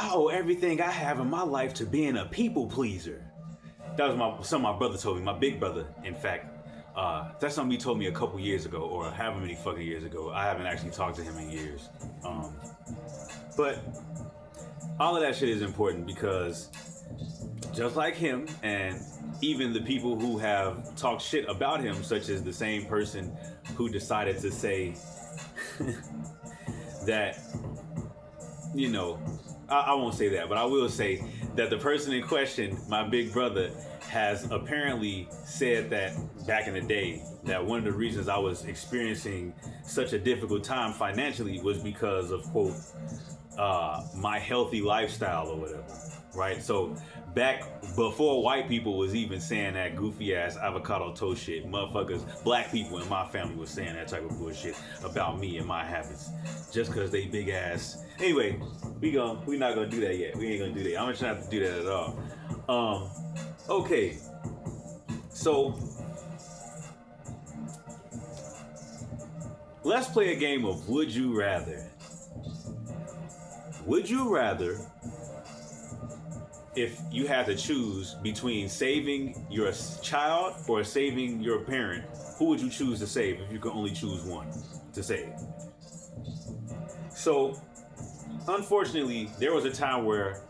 I owe everything I have in my life to being a people pleaser. That was something my brother told me, my big brother, in fact. That's something he told me a couple years ago, or however many fucking years ago. I haven't actually talked to him in years. But all of that shit is important because just like him, and even the people who have talked shit about him, such as the same person who decided to say that, you know, I won't say that, but I will say that the person in question, my big brother, has apparently said that back in the day that one of the reasons I was experiencing such a difficult time financially was because of, quote, my healthy lifestyle or whatever, right? So back before white people was even saying that goofy ass avocado toast shit, motherfuckers, black people in my family was saying that type of bullshit about me and my habits just because they big ass. Anyway, we not gonna do that yet. We ain't gonna do that. I'm gonna try not to do that at all. Okay, so let's play a game of Would You Rather. Would you rather, if you had to choose between saving your child or saving your parent, who would you choose to save if you could only choose one to save? So, unfortunately, there was a time where,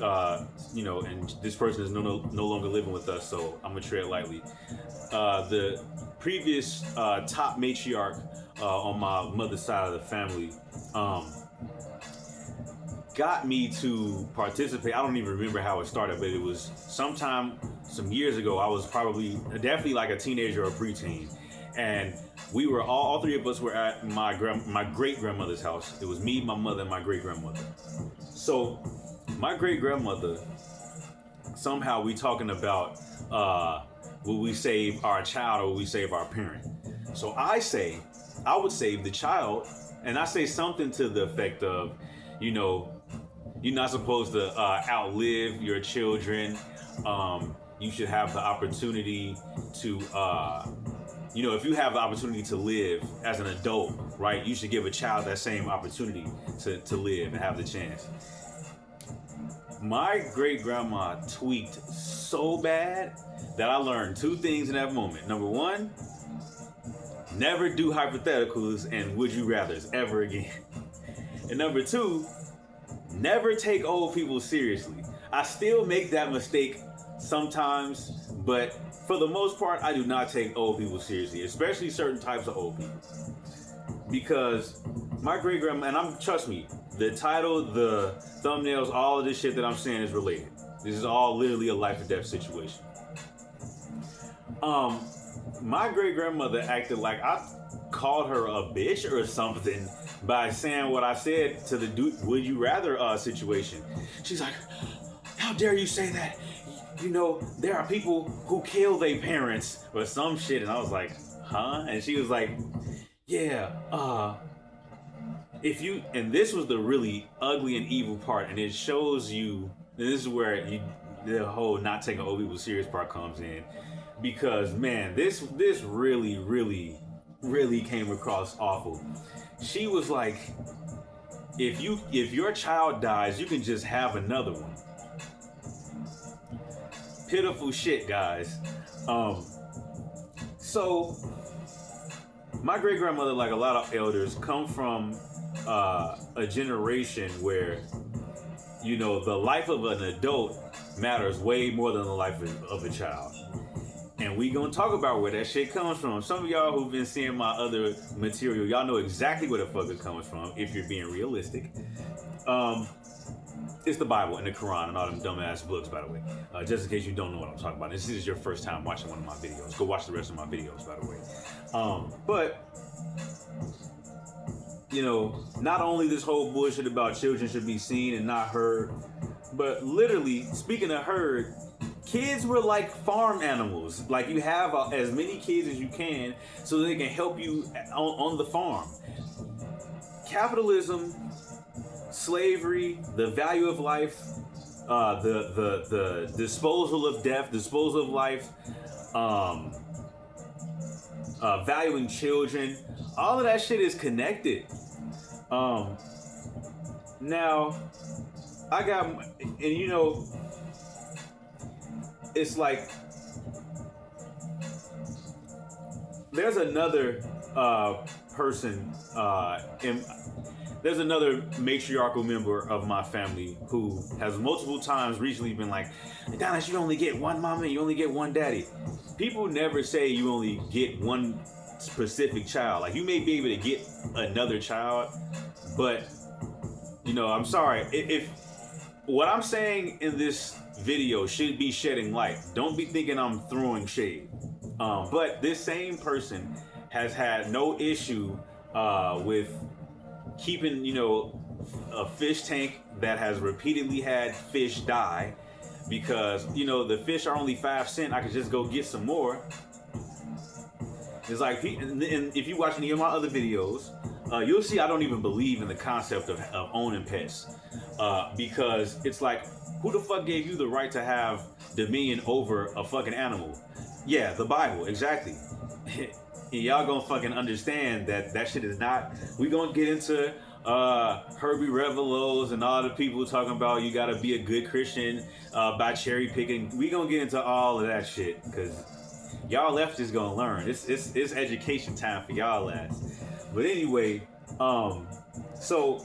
and this person is no longer living with us, so I'm gonna tread lightly. The previous top matriarch on my mother's side of the family got me to participate. I don't even remember how it started, but it was some years ago. I was definitely like a teenager or preteen, and we were all three of us were at my great grandmother's house. It was me, my mother, and my great grandmother. So my great grandmother, somehow we talking about will we save our child or will we save our parent? So I say I would save the child, and I say something to the effect of, you're not supposed to outlive your children. You should have the opportunity to, if you have the opportunity to live as an adult, right, you should give a child that same opportunity to live and have the chance. My great grandma tweaked so bad that I learned two things in that moment. Number one, never do hypotheticals and would you rathers ever again. And number two, never take old people seriously. I still make that mistake sometimes, but for the most part, I do not take old people seriously, especially certain types of old people. Because my great grandma, and trust me, the title, the thumbnails, all of this shit that I'm saying is related. This is all literally a life or death situation. My great grandmother acted like I called her a bitch or something by saying what I said to the would you rather situation. She's like, how dare you say that? There are people who kill their parents or some shit. And I was like, huh? And she was like, yeah, and this was the really ugly and evil part, and it shows you, and this is where the whole not taking old people serious part comes in, because man, this really, really, really came across awful. She was like, if your child dies, you can just have another one. Pitiful shit, guys. So my great grandmother, like a lot of elders, come from a generation where, the life of an adult matters way more than the life of a child. And we gonna talk about where that shit comes from. Some of y'all who've been seeing my other material, y'all know exactly where the fuck it comes from, if you're being realistic. It's the Bible and the Quran and all them dumbass books, by the way. Just in case you don't know what I'm talking about. This is your first time watching one of my videos. Go watch the rest of my videos, by the way. But not only this whole bullshit about children should be seen and not heard, but literally, speaking of heard, kids were like farm animals. Like, you have as many kids as you can so they can help you on the farm. Capitalism, slavery, the value of life, the disposal of death, disposal of life, valuing children, all of that shit is connected. Now, I got, and you know, it's like there's another person in there's another matriarchal member of my family who has multiple times recently been like, Adonis, you only get one mama and you only get one daddy. People never say you only get one specific child. Like, you may be able to get another child, but, you know, I'm sorry. If what I'm saying in this video should be shedding light, don't be thinking I'm throwing shade. But this same person has had no issue with keeping, you know, a fish tank that has repeatedly had fish die because, you know, the fish are only 5 cents. I could just go get some more. It's like, and if you watch any of my other videos, you'll see I don't even believe in the concept of owning pets because it's like, who the fuck gave you the right to have dominion over a fucking animal? Yeah, the Bible, exactly. Y'all gonna fucking understand that shit is not. We gonna get into Herbie Revelos and all the people talking about you gotta be a good Christian by cherry picking. We gonna get into all of that shit because y'all left is gonna learn. It's education time for y'all ass. But anyway, so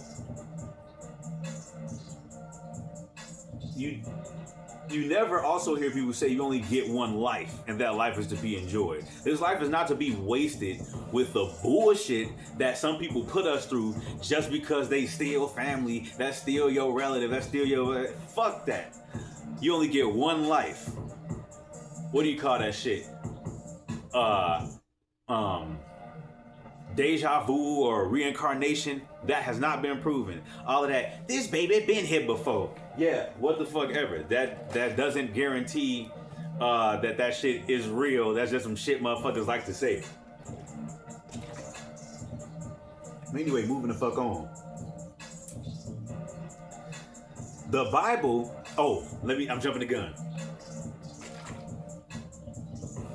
you never also hear people say you only get one life and that life is to be enjoyed. This life is not to be wasted with the bullshit that some people put us through just because they steal family, that's still your relative, that's still your... Fuck that. You only get one life. What do you call that shit? Deja vu or reincarnation, that has not been proven. All of that, this baby been here before. Yeah, what the fuck ever. That doesn't guarantee that shit is real. That's just some shit motherfuckers like to say. Anyway, moving the fuck on. The Bible. Oh, I'm jumping the gun.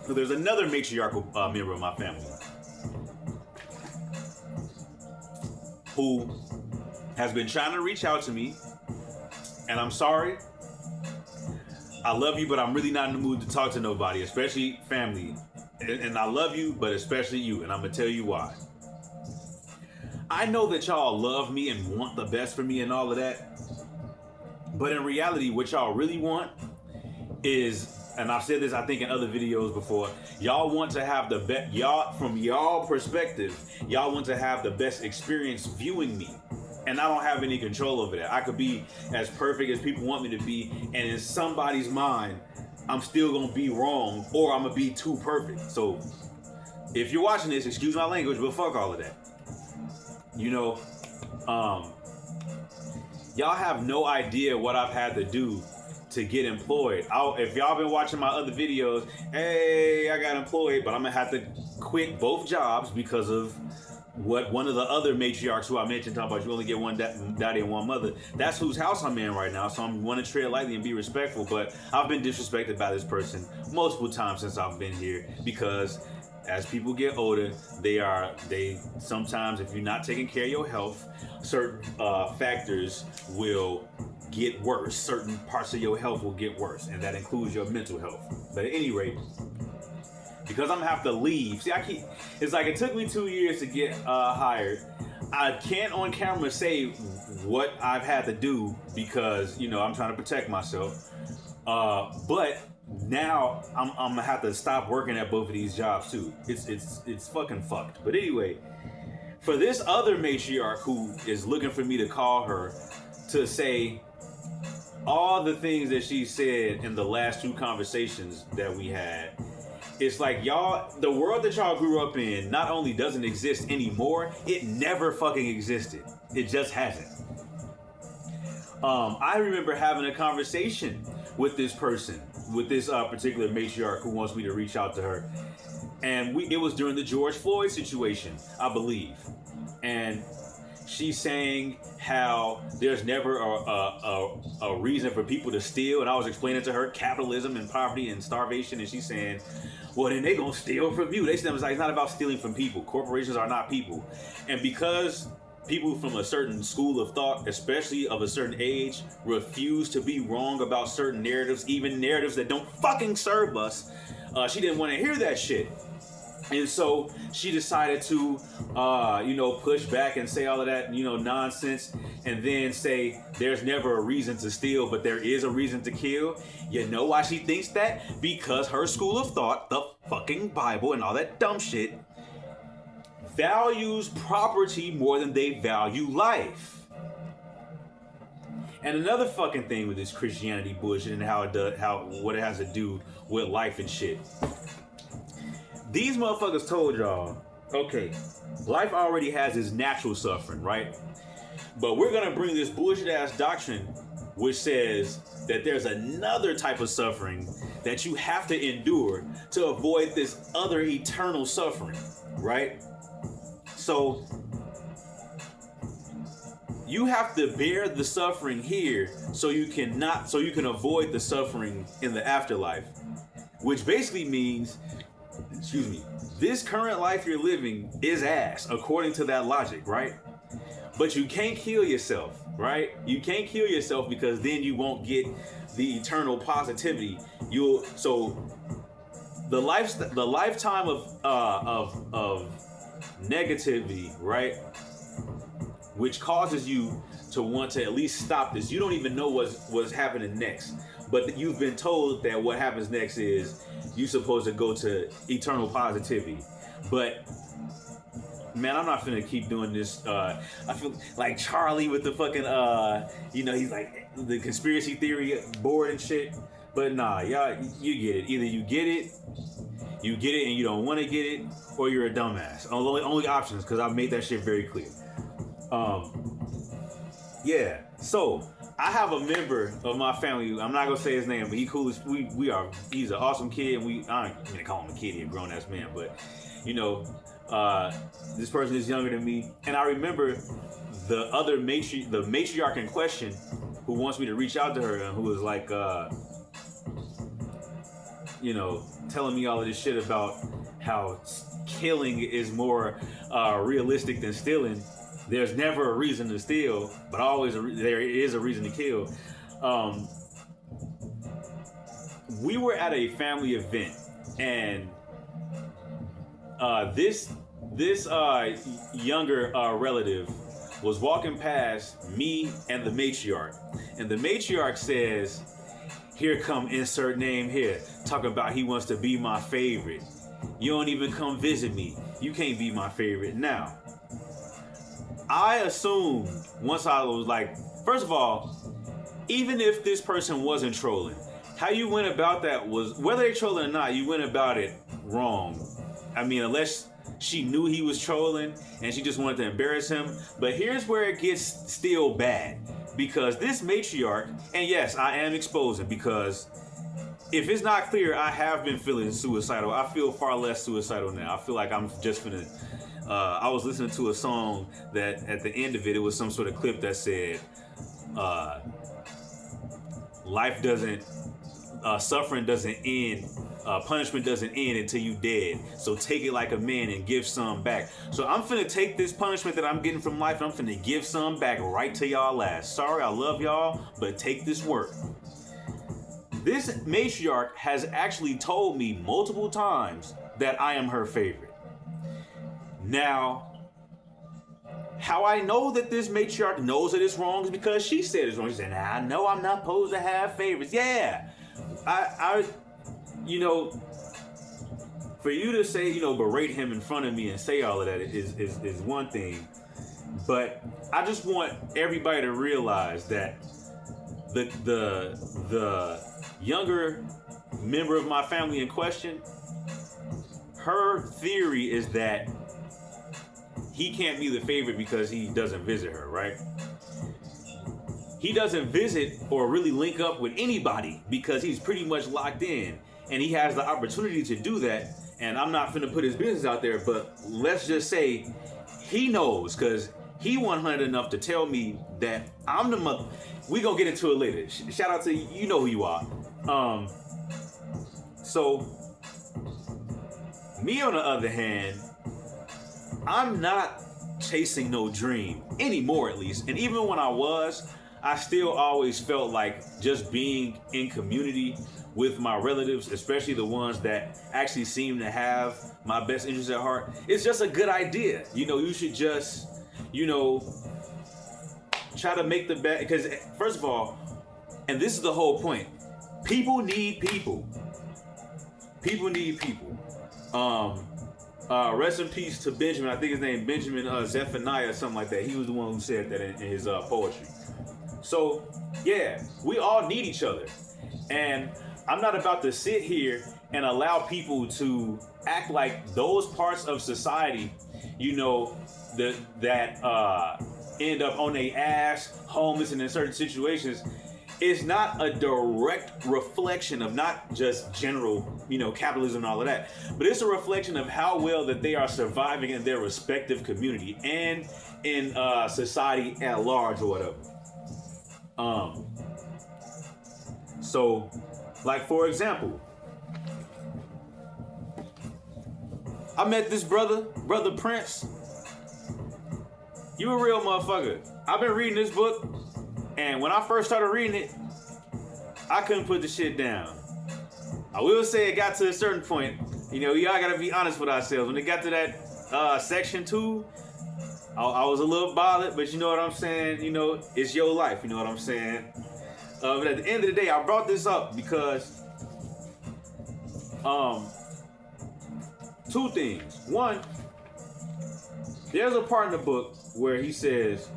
So there's another matriarchal member of my family who has been trying to reach out to me, and I'm sorry. I love you, but I'm really not in the mood to talk to nobody, especially family. And I love you, but especially you, and I'm gonna tell you why. I know that y'all love me and want the best for me and all of that, but in reality, what y'all really want is, and I've said this I think in other videos before, y'all want to have the best, y'all, from y'all perspective, y'all want to have the best experience viewing me. And I don't have any control over that. I could be as perfect as people want me to be, and in somebody's mind, I'm still gonna be wrong, or I'm gonna be too perfect. So if you're watching this, excuse my language, but fuck all of that. You know, y'all have no idea what I've had to do to get employed. If y'all been watching my other videos, hey, I got employed, but I'm gonna have to quit both jobs because of what one of the other matriarchs who I mentioned talking about, you only get one daddy and one mother. That's whose house I'm in right now, so I'm want to tread lightly and be respectful, but I've been disrespected by this person multiple times since I've been here because as people get older, they sometimes, if you're not taking care of your health, certain factors will get worse. Certain parts of your health will get worse, and that includes your mental health. But at any rate, because I'm gonna have to leave. See, it's like it took me 2 years to get hired. I can't on camera say what I've had to do because, you know, I'm trying to protect myself. But now I'm gonna have to stop working at both of these jobs too. It's fucking fucked. But anyway, for this other matriarch who is looking for me to call her to say all the things that she said in the last 2 conversations that we had, it's like, y'all, the world that y'all grew up in not only doesn't exist anymore, it never fucking existed. It just hasn't. I remember having a conversation with this person, with this particular matriarch who wants me to reach out to her. And it was during the George Floyd situation, I believe. And she's saying how there's never a reason for people to steal. And I was explaining to her capitalism and poverty and starvation. And she's saying, well, then they gonna steal from you. They said it's not about stealing from people. Corporations are not people. And because people from a certain school of thought, especially of a certain age, refuse to be wrong about certain narratives, even narratives that don't fucking serve us. She didn't want to hear that shit. And so she decided to, push back and say all of that, nonsense, and then say there's never a reason to steal, but there is a reason to kill. You know why she thinks that? Because her school of thought, the fucking Bible and all that dumb shit, values property more than they value life. And another fucking thing with this Christianity bullshit and what it has to do with life and shit. These motherfuckers told y'all, okay, life already has its natural suffering, right? But we're gonna bring this bullshit ass doctrine which says that there's another type of suffering that you have to endure to avoid this other eternal suffering, right? So you have to bear the suffering here so you can avoid the suffering in the afterlife, which basically means, this current life you're living is ass, according to that logic, right? But you can't kill yourself, right? You can't kill yourself because then you won't get the eternal positivity. So the lifetime of negativity, right? Which causes you to want to at least stop this. You don't even know what's happening next, but you've been told that what happens next is you're supposed to go to eternal positivity. But man, I'm not finna keep doing this. I feel like Charlie with the fucking, he's like the conspiracy theory board and shit. But nah, y'all, you get it. Either you get it and you don't want to get it, or you're a dumbass. Only options, because I've made that shit very clear. Yeah. So I have a member of my family. I'm not gonna say his name, but he cool as he's an awesome kid, and I ain't gonna call him a kid, he's a grown ass man, but this person is younger than me, and I remember the matriarch in question who wants me to reach out to her and who was like, telling me all of this shit about how killing is more realistic than stealing. There's never a reason to steal, but always there is a reason to kill. We were at a family event, and this younger relative was walking past me and the matriarch, and the matriarch says, "Here come insert name here, talking about he wants to be my favorite. You don't even come visit me. You can't be my favorite." Now, I assumed once I was like, first of all, even if this person wasn't trolling, how you went about that was, whether they trolling or not, you went about it wrong. I mean, unless she knew he was trolling and she just wanted to embarrass him. But here's where it gets still bad, because this matriarch, and yes, I am exposing, because if it's not clear, I have been feeling suicidal. I feel far less suicidal now. I feel like I'm just finna. I was listening to a song that at the end of it was some sort of clip that said, suffering doesn't end, punishment doesn't end until you dead. So take it like a man and give some back. So I'm finna take this punishment that I'm getting from life and I'm finna give some back right to y'all ass. Sorry, I love y'all, but take this work. This matriarch has actually told me multiple times that I am her favorite. Now, how I know that this matriarch knows that it's wrong is because she said it's wrong. She said, "Nah, I know I'm not supposed to have favorites." Yeah, I for you to say, berate him in front of me and say all of that is one thing, but I just want everybody to realize that the younger member of my family in question, her theory is that he can't be the favorite because he doesn't visit her, right? He doesn't visit or really link up with anybody because he's pretty much locked in, and he has the opportunity to do that. And I'm not finna put his business out there, but let's just say he knows, because he 100 enough to tell me that I'm the mother. We gonna get into it later. Shout out to you, you know who you are. So me on the other hand, I'm not chasing no dream anymore, at least. And even when I was, I still always felt like just being in community with my relatives, especially the ones that actually seem to have my best interests at heart, it's just a good idea. You know, you should just, you know, try to make the best. Because first of all, and this is the whole point, people need people. People need people. Rest in peace to Benjamin. I think his name Benjamin Zephaniah, something like that. He was the one who said that in his poetry. So yeah, we all need each other, and I'm not about to sit here and allow people to act like those parts of society, you know, that end up on their ass, homeless, and in certain situations, is not a direct reflection of not just general, you know, capitalism and all of that, but it's a reflection of how well that they are surviving in their respective community and in society at large or whatever. So, like for example, I met this brother Prince. You a real motherfucker. I've been reading this book, and when I first started reading it, I couldn't put the shit down. I will say it got to a certain point. You know, y'all gotta be honest with ourselves. When it got to that section 2, I was a little bothered, but you know what I'm saying? You know, it's your life, you know what I'm saying? But at the end of the day, I brought this up because two things. One, there's a part in the book where he says,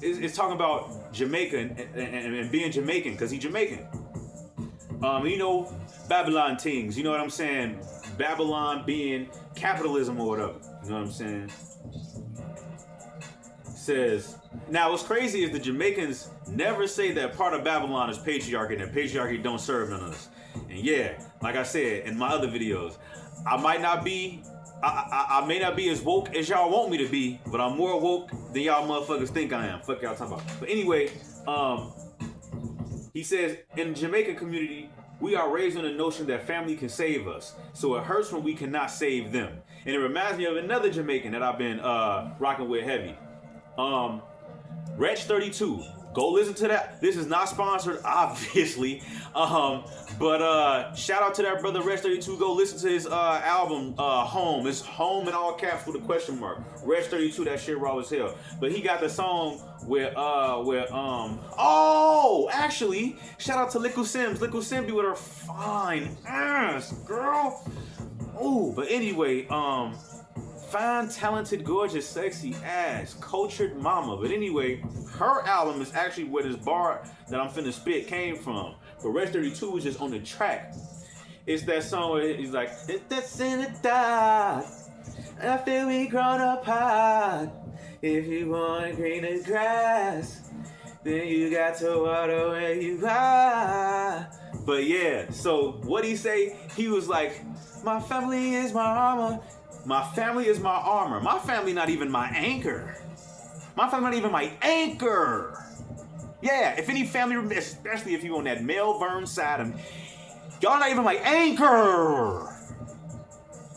it's talking about Jamaica and being Jamaican, because he's Jamaican. You know, Babylon things, you know what I'm saying? Babylon being capitalism or whatever, you know what I'm saying? Says, now what's crazy is the Jamaicans never say that part of Babylon is patriarchy and that patriarchy don't serve none of us. And yeah, like I said in my other videos, I may not be as woke as y'all want me to be, but I'm more woke than y'all motherfuckers think I am. Fuck y'all talking about. But anyway, he says, in the Jamaican community, we are raised on the notion that family can save us. So it hurts when we cannot save them. And it reminds me of another Jamaican that I've been rocking with heavy. Wretch 32. Go listen to that. This is not sponsored, obviously. But shout out to that brother Wretch 32. Go listen to his album, Home. It's Home in all caps with a question mark. Wretch 32, that shit raw as hell. But he got the song actually, shout out to Liku Sims. Liku Sims be with her fine ass, girl. Ooh, but anyway, fine, talented, gorgeous, sexy ass, cultured mama. But anyway, her album is actually where this bar that I'm finna spit came from. But Wretch 32 is just on the track. It's that song where he's like, it's that's in the dark. I feel we grown apart. If you want greener grass, then you got to water where you are. But yeah, so what he say? He was like, my family is my armor. My family is my armor. My family not even my anchor. My family not even my anchor. Yeah, if any family, especially if you on that Melbourne side, y'all not even my anchor.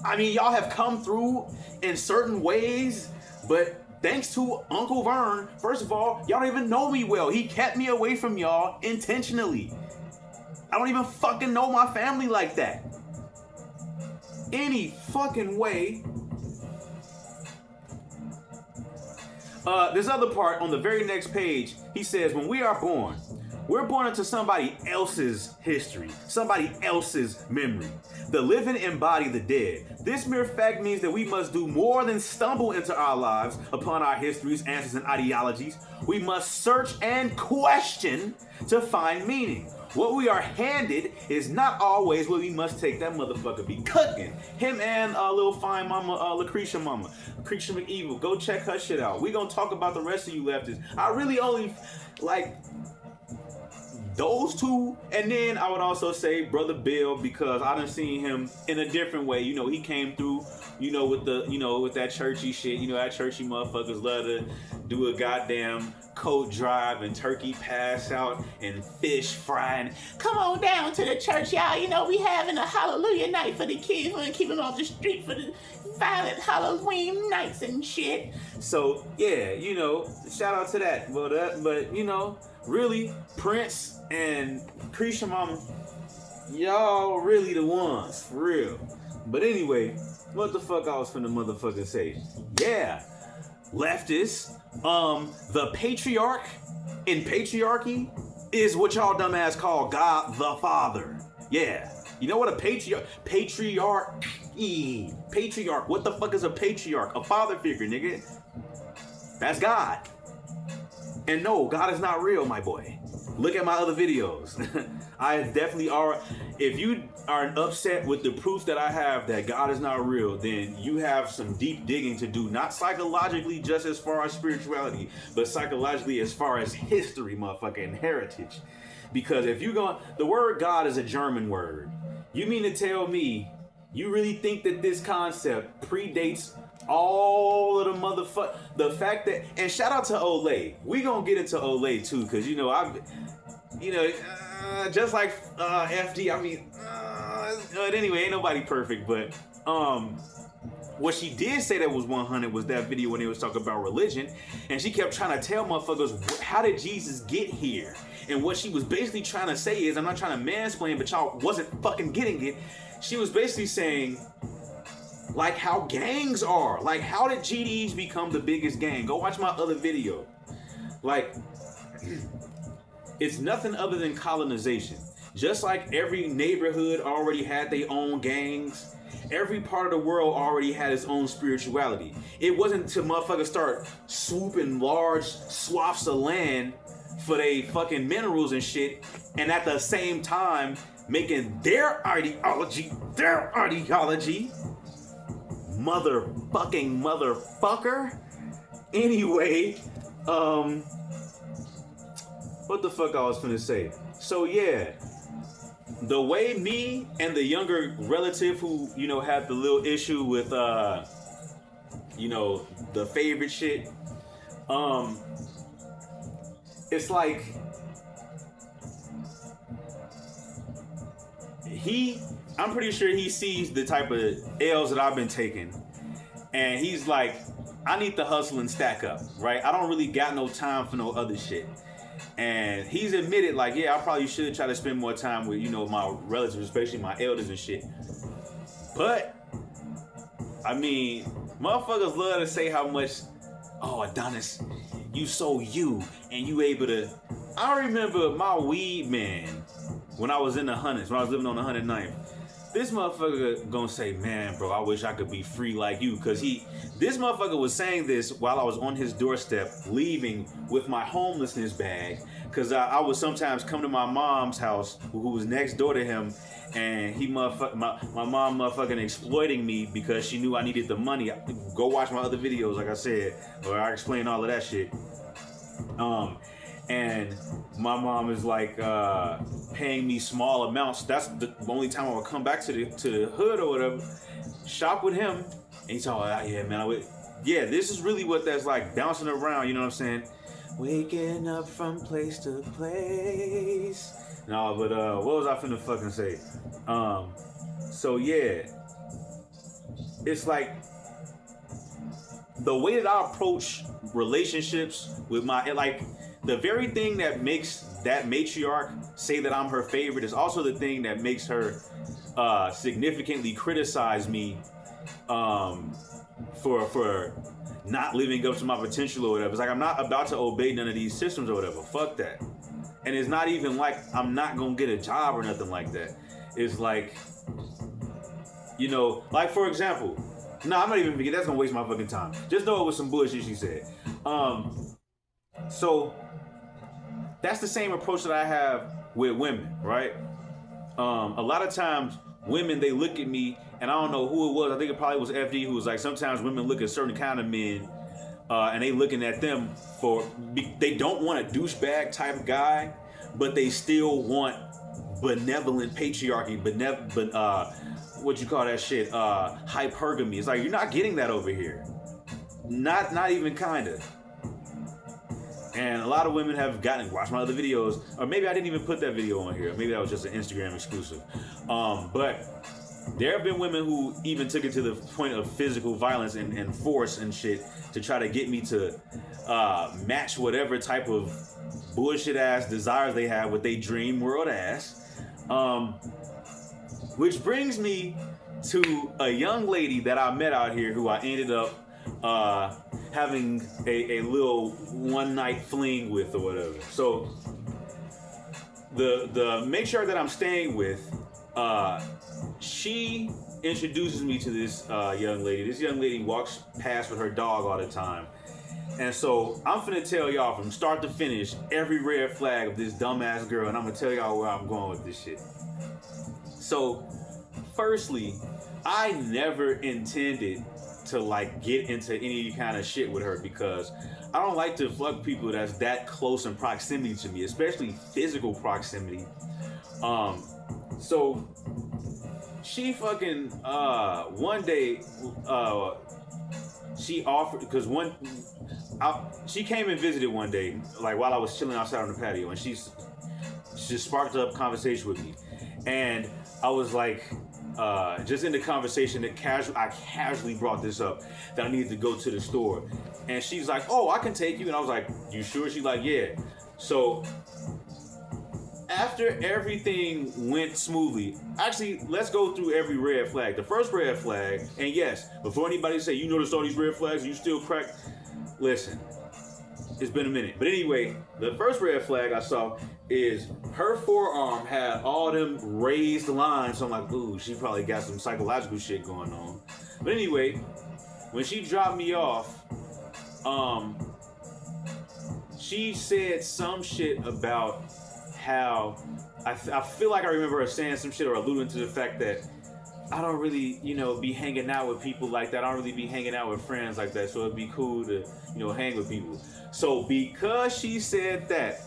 I mean, y'all have come through in certain ways, but thanks to Uncle Vern, first of all, y'all don't even know me well. He kept me away from y'all intentionally. I don't even fucking know my family like that. Any fucking way. This other part on the very next page, he says, when we are born, we're born into somebody else's history, somebody else's memory. The living embody the dead. This mere fact means that we must do more than stumble into our lives upon our histories, answers, and ideologies. We must search and question to find meaning. What we are handed is not always what we must take. That motherfucker be cooking. Him and little fine mama, Lucretia McEvil. Go check her shit out. We gonna talk about the rest of you leftists. I really only like those two, and then I would also say Brother Bill, because I done seen him in a different way. You know, he came through, you know, with the, you know, with that churchy shit. You know, that churchy motherfuckers love to do a goddamn coat drive and turkey pass out and fish frying. Come on down to the church, y'all. You know, we having a hallelujah night for the kids. We're gonna keep them off the street for violent Halloween nights and shit. So yeah, you know, shout out to that. But you know, really, Prince and Creature Mama, y'all really the ones, for real. But anyway, what the fuck I was finna motherfucking say? Yeah, leftists, the patriarch in patriarchy is what y'all dumbass call God the Father. Yeah. You know what a patriarch, what the fuck is a patriarch? A father figure, nigga. That's God. And no, God is not real, my boy. Look at my other videos. I definitely are. If you are upset with the proof that I have that God is not real, then you have some deep digging to do. Not psychologically, just as far as spirituality, but psychologically as far as history, motherfucker, and heritage. Because if you go, the word God is a German word. You mean to tell me you really think that this concept predates all of the fact that, and shout out to Olay. We gonna get into Olay too, cause you know just like FD. I mean, anyway, ain't nobody perfect, but what she did say that was 100 was that video when they was talking about religion, and she kept trying to tell motherfuckers how did Jesus get here, and what she was basically trying to say is, I'm not trying to mansplain, but y'all wasn't fucking getting it. She was basically saying, like how gangs are. Like, how did GDs become the biggest gang? Go watch my other video. Like, it's nothing other than colonization. Just like every neighborhood already had their own gangs, every part of the world already had its own spirituality. It wasn't until motherfuckers start swooping large swaths of land for they fucking minerals and shit, and at the same time making their ideology, motherfucker. Anyway, what the fuck I was finna say? So yeah, the way me and the younger relative who, you know, had the little issue with, you know, the favorite shit, it's like, I'm pretty sure he sees the type of L's that I've been taking, and he's like, I need to hustle and stack up, right? I don't really got no time for no other shit. And he's admitted, like, yeah, I probably should try to spend more time with, you know, my relatives, especially my elders and shit. But, I mean, motherfuckers love to say how much, oh, Adonis, you so you, and you able to. I remember my weed man when I was in the hundreds, when I was living on the 109th. This motherfucker gonna say, man, bro, I wish I could be free like you. Cause this motherfucker was saying this while I was on his doorstep, leaving with my homelessness bag. Cause I would sometimes come to my mom's house, who was next door to him, and my mom motherfucking exploiting me because she knew I needed the money. Go watch my other videos, like I said, where I explain all of that shit. And my mom is like paying me small amounts. That's the only time I would come back to the hood or whatever, shop with him. And he's all, oh, yeah, man. Yeah, this is really what that's like, bouncing around. You know what I'm saying? Waking up from place to place. No, but what was I finna fucking say? So yeah, it's like the way that I approach relationships with the very thing that makes that matriarch say that I'm her favorite is also the thing that makes her significantly criticize me for not living up to my potential or whatever. It's like, I'm not about to obey none of these systems or whatever. Fuck that. And it's not even like I'm not gonna get a job or nothing like that. It's like, you know, like for example, no, I'm not even thinking that's gonna waste my fucking time. Just know it was some bullshit she said. So that's the same approach that I have with women, right? A lot of times women, they look at me, and I don't know who it was. I think it probably was FD, who was like, sometimes women look at certain kind of men, and they looking at them they don't want a douchebag type guy, but they still want benevolent patriarchy, what you call that shit? Hypergamy. It's like, you're not getting that over here. Not even kinda. And a lot of women have watched my other videos, or maybe I didn't even put that video on here. Maybe that was just an Instagram exclusive. But There have been women who even took it to the point of physical violence and force and shit to try to get me to match whatever type of bullshit ass desires they have with their dream world ass. Which brings me to a young lady that I met out here who I ended up having a little one night fling with or whatever. So the make sure that I'm staying with, she introduces me to this young lady. This young lady walks past with her dog all the time. And so I'm finna tell y'all from start to finish every red flag of this dumbass girl, and I'm gonna tell y'all where I'm going with this shit. So, firstly, I never intended to like get into any kind of shit with her because I don't like to fuck people that's that close in proximity to me, especially physical proximity. So she fucking one day she offered, because she came and visited one day, like while I was chilling outside on the patio, and she sparked up conversation with me, and I was like, just in the conversation that I casually brought this up that I needed to go to the store, and she's like, "Oh, I can take you," and I was like, "You sure?" She's like, "Yeah." So after everything went smoothly, actually, let's go through every red flag. The first red flag, and yes, before anybody say you noticed all these red flags, you still crack. Listen, it's been a minute. But anyway, the first red flag I saw is her forearm had all them raised lines. So I'm like, ooh, she probably got some psychological shit going on. But anyway, when she dropped me off, she said some shit about how I feel like I remember her saying some shit or alluding to the fact that I don't really, be hanging out with people like that. I don't really be hanging out with friends like that. So it'd be cool to, hang with people. So because she said that,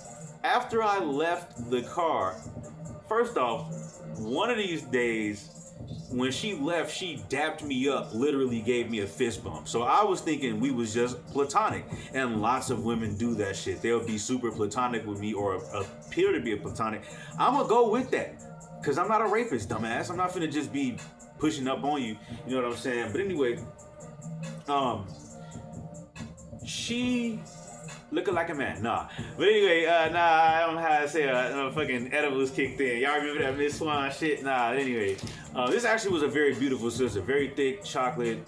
after I left the car, first off, one of these days, when she left, she dapped me up, literally gave me a fist bump. So I was thinking we was just platonic. And lots of women do that shit. They'll be super platonic with me or appear to be a platonic. I'm gonna go with that. Because I'm not a rapist, dumbass. I'm not finna just be pushing up on you. You know what I'm saying? But anyway, she looking like a man. Nah. But anyway, I don't know how to say fucking edibles kicked in. Y'all remember that Miss Swan shit? Nah, anyway. This actually was a very beautiful sister. Very thick, chocolate,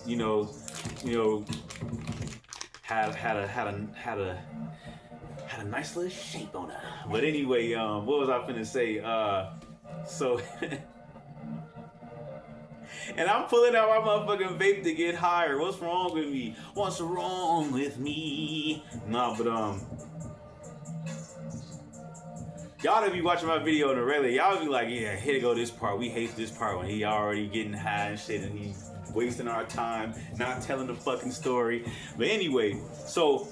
had a nice little shape on her. But anyway, what was I finna say? So and I'm pulling out my motherfucking vape to get higher. What's wrong with me? What's wrong with me? Nah, but y'all that be watching my video on the regular, y'all be like, yeah, here to go this part. We hate this part when he already getting high and shit and he's wasting our time, not telling the fucking story. But anyway, so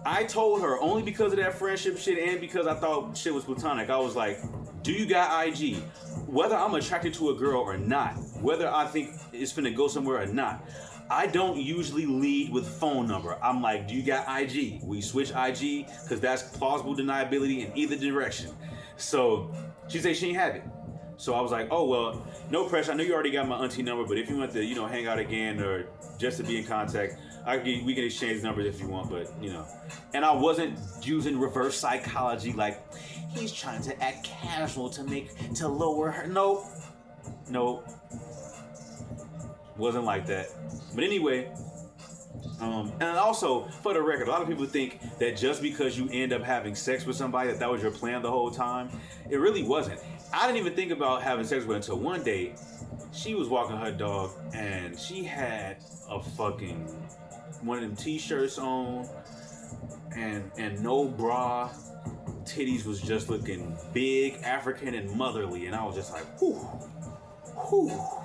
I told her only because of that friendship shit and because I thought shit was platonic. I was like, do you got IG? Whether I'm attracted to a girl or not, whether I think it's finna go somewhere or not, I don't usually lead with phone number. I'm like, do you got IG? We switch IG because that's plausible deniability in either direction. So she said she ain't have it. So I was like, oh, well, no pressure. I know you already got my auntie number, but if you want to, hang out again or just to be in contact, we can exchange numbers if you want, but, And I wasn't using reverse psychology like, he's trying to act casual to lower her. Nope. Wasn't like that. But anyway, and also, for the record, a lot of people think that just because you end up having sex with somebody, that was your plan the whole time. It really wasn't. I didn't even think about having sex with her until one day she was walking her dog and she had a fucking one of them t-shirts on and no bra. Titties was just looking big, African and motherly, and I was just like, whew.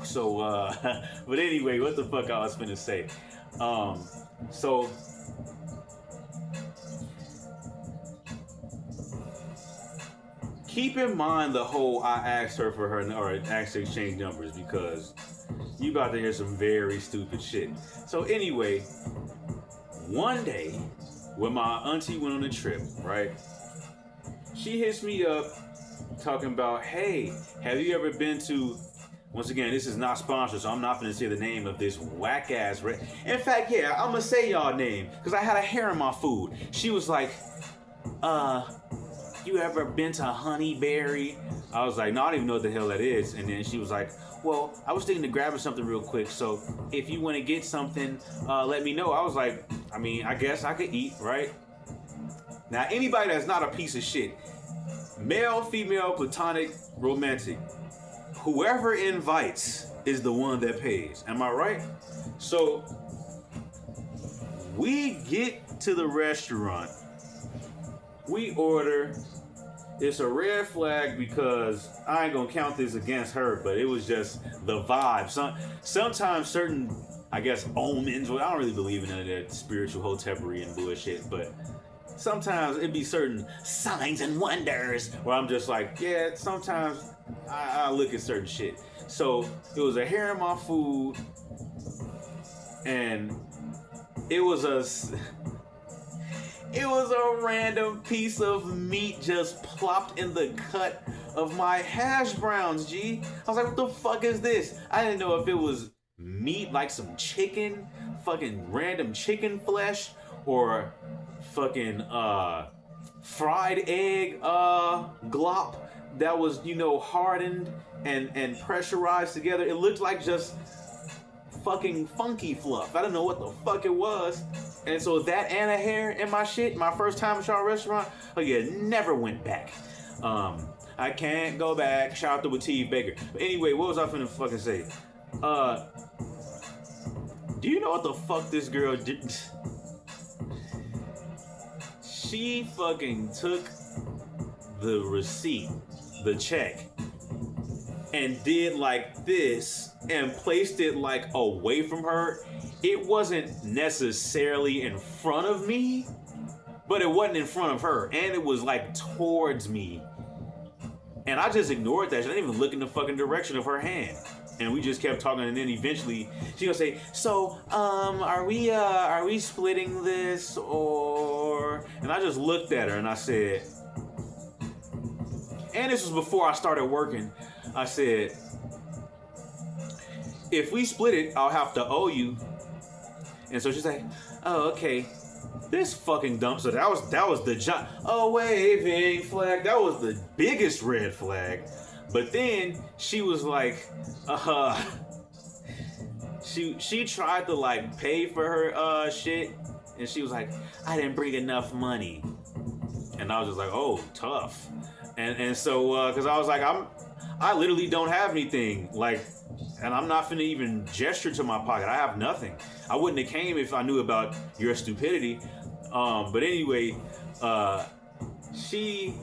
So but anyway, what the fuck I was finna say. So keep in mind the whole I asked her for her or asked to exchange numbers, because you about to hear some very stupid shit. So anyway, one day when my auntie went on a trip, right? She hits me up talking about, hey, have you ever been to? Once again, this is not sponsored, so I'm not gonna say the name of this whack ass. In fact, yeah, I'm gonna say y'all name because I had a hair in my food. She was like, you ever been to Honeyberry? I was like, no, I don't even know what the hell that is. And then she was like, well, I was thinking to grab something real quick. So if you want to get something, let me know. I was like, I mean, I guess I could eat, right? Now, anybody that's not a piece of shit, male, female, platonic, romantic, whoever invites is the one that pays. Am I right? So we get to the restaurant. We order. It's a red flag because I ain't gonna count this against her, but it was just the vibe. Sometimes certain, I guess, omens. Well, I don't really believe in any of that spiritual hotepery and bullshit, but sometimes it'd be certain signs and wonders where I'm just like, yeah. Sometimes I look at certain shit. So it was a hair in my food, and it was a random piece of meat just plopped in the cut of my hash browns, G. I was like, what the fuck is this? I didn't know if it was meat, like some chicken, fucking random chicken flesh, or fucking fried egg glop that was, hardened and pressurized together. It looked like just fucking funky fluff. I don't know what the fuck it was. And so that and a hair in my shit, my first time at y'all restaurant, oh yeah, never went back. I can't go back. Shout out to Latif Baker. But anyway, what was I finna fucking say? Do you know what the fuck this girl did? She fucking took the receipt, the check, and did like this and placed it like away from her. It wasn't necessarily in front of me, but it wasn't in front of her, and it was like towards me. And I just ignored that. I didn't even look in the fucking direction of her hand. And we just kept talking, and then eventually she gonna say, so, are we splitting this, or? And I just looked at her and I said, and this was before I started working, I said, if we split it, I'll have to owe you. And so she's like, oh, okay. This fucking dump. So that was the waving flag. That was the biggest red flag. But then she was like, she tried to like pay for her shit, and she was like, I didn't bring enough money. And I was just like, oh, tough. And so because I was like, I literally don't have anything, like, and I'm not finna even gesture to my pocket. I have nothing. I wouldn't have came if I knew about your stupidity. But anyway, she